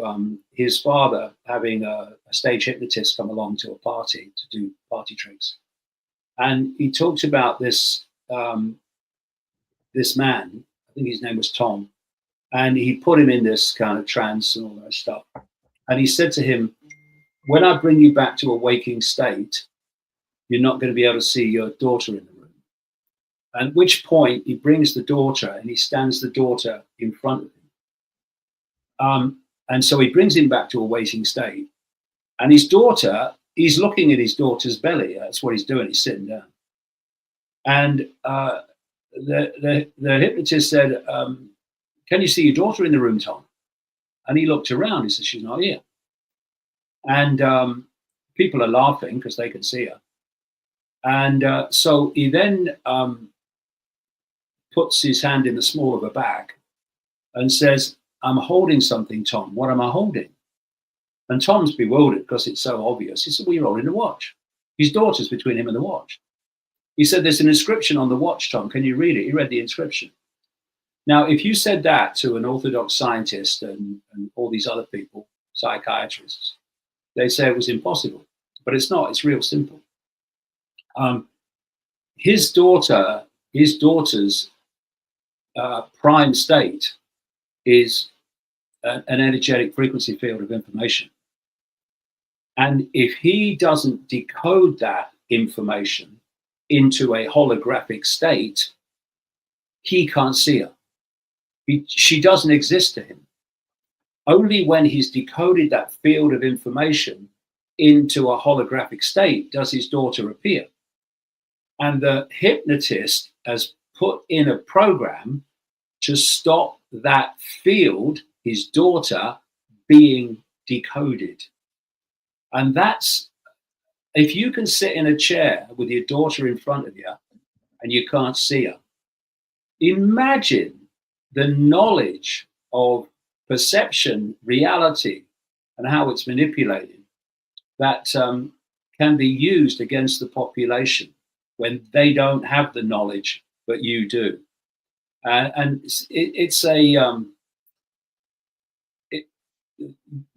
his father having a stage hypnotist come along to a party to do party tricks, and he talked about this this man. I think his name was Tom, and he put him in this kind of trance and all that stuff. And he said to him, "When I bring you back to a waking state, you're not going to be able to see your daughter in the room." At which point he brings the daughter and he stands the daughter in front of him. And so he brings him back to a waiting state. And his daughter, he's looking at his daughter's belly. That's what he's doing. He's sitting down. And the hypnotist said, "Can you see your daughter in the room, Tom?" And he looked around. He said, "She's not here." And people are laughing because they can see her. And so he then puts his hand in the small of a bag and says, "I'm holding something, Tom. What am I holding?" And Tom's bewildered because it's so obvious. He said, "Well, you're holding a watch." His daughter's between him and the watch. He said, "There's an inscription on the watch, Tom. Can you read it?" He read the inscription. Now, if you said that to an orthodox scientist and all these other people, psychiatrists, they say it was impossible. But it's not. It's real simple. His daughter's prime state is an energetic frequency field of information. And if he doesn't decode that information into a holographic state, he can't see her. She doesn't exist to him. Only when he's decoded that field of information into a holographic state does his daughter appear. And the hypnotist has put in a program to stop that field, his daughter, being decoded. And that's if you can sit in a chair with your daughter in front of you and you can't see her, imagine the knowledge of perception, reality, and how it's manipulated that can be used against the population when they don't have the knowledge, but you do. And it's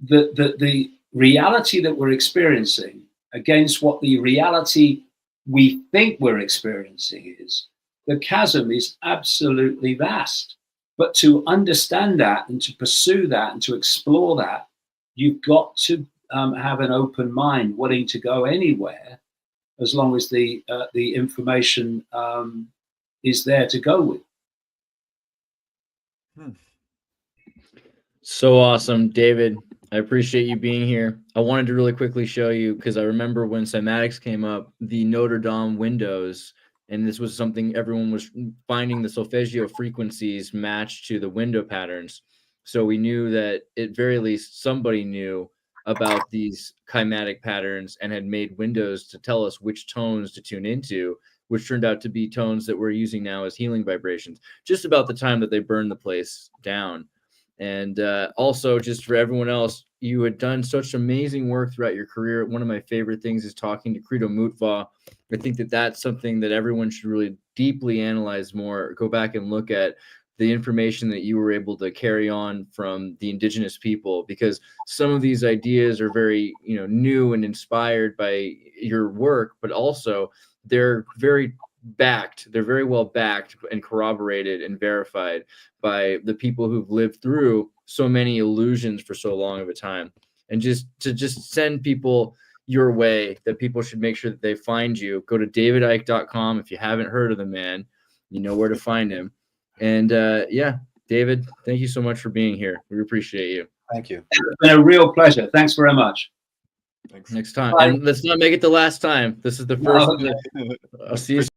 the reality that we're experiencing against what the reality we think we're experiencing is, the chasm is absolutely vast. But to understand that and to pursue that and to explore that, you've got to have an open mind, willing to go anywhere, as long as the information is there to go with. So awesome, David. I appreciate you being here. I wanted to really quickly show you, because I remember when cymatics came up, the Notre Dame windows, and this was something everyone was finding, the solfeggio frequencies matched to the window patterns. So we knew that at very least somebody knew about these cymatic patterns and had made windows to tell us which tones to tune into, which turned out to be tones that we're using now as healing vibrations, just about the time that they burned the place down. And also, just for everyone else, you had done such amazing work throughout your career. One of my favorite things is talking to Credo Mutva. I think that that's something that everyone should really deeply analyze more, go back and look at the information that you were able to carry on from the indigenous people, because some of these ideas are very, new and inspired by your work, but also they're very backed. They're very well backed and corroborated and verified by the people who've lived through so many illusions for so long of a time. And just send people your way, that people should make sure that they find you. Go to davidicke.com. If you haven't heard of the man, you know where to find him. And yeah, David, thank you so much for being here. We appreciate you. Thank you. It's been a real pleasure. Thanks very much. Thanks. Next time. And let's not make it the last time. This is the first. I'll see you soon.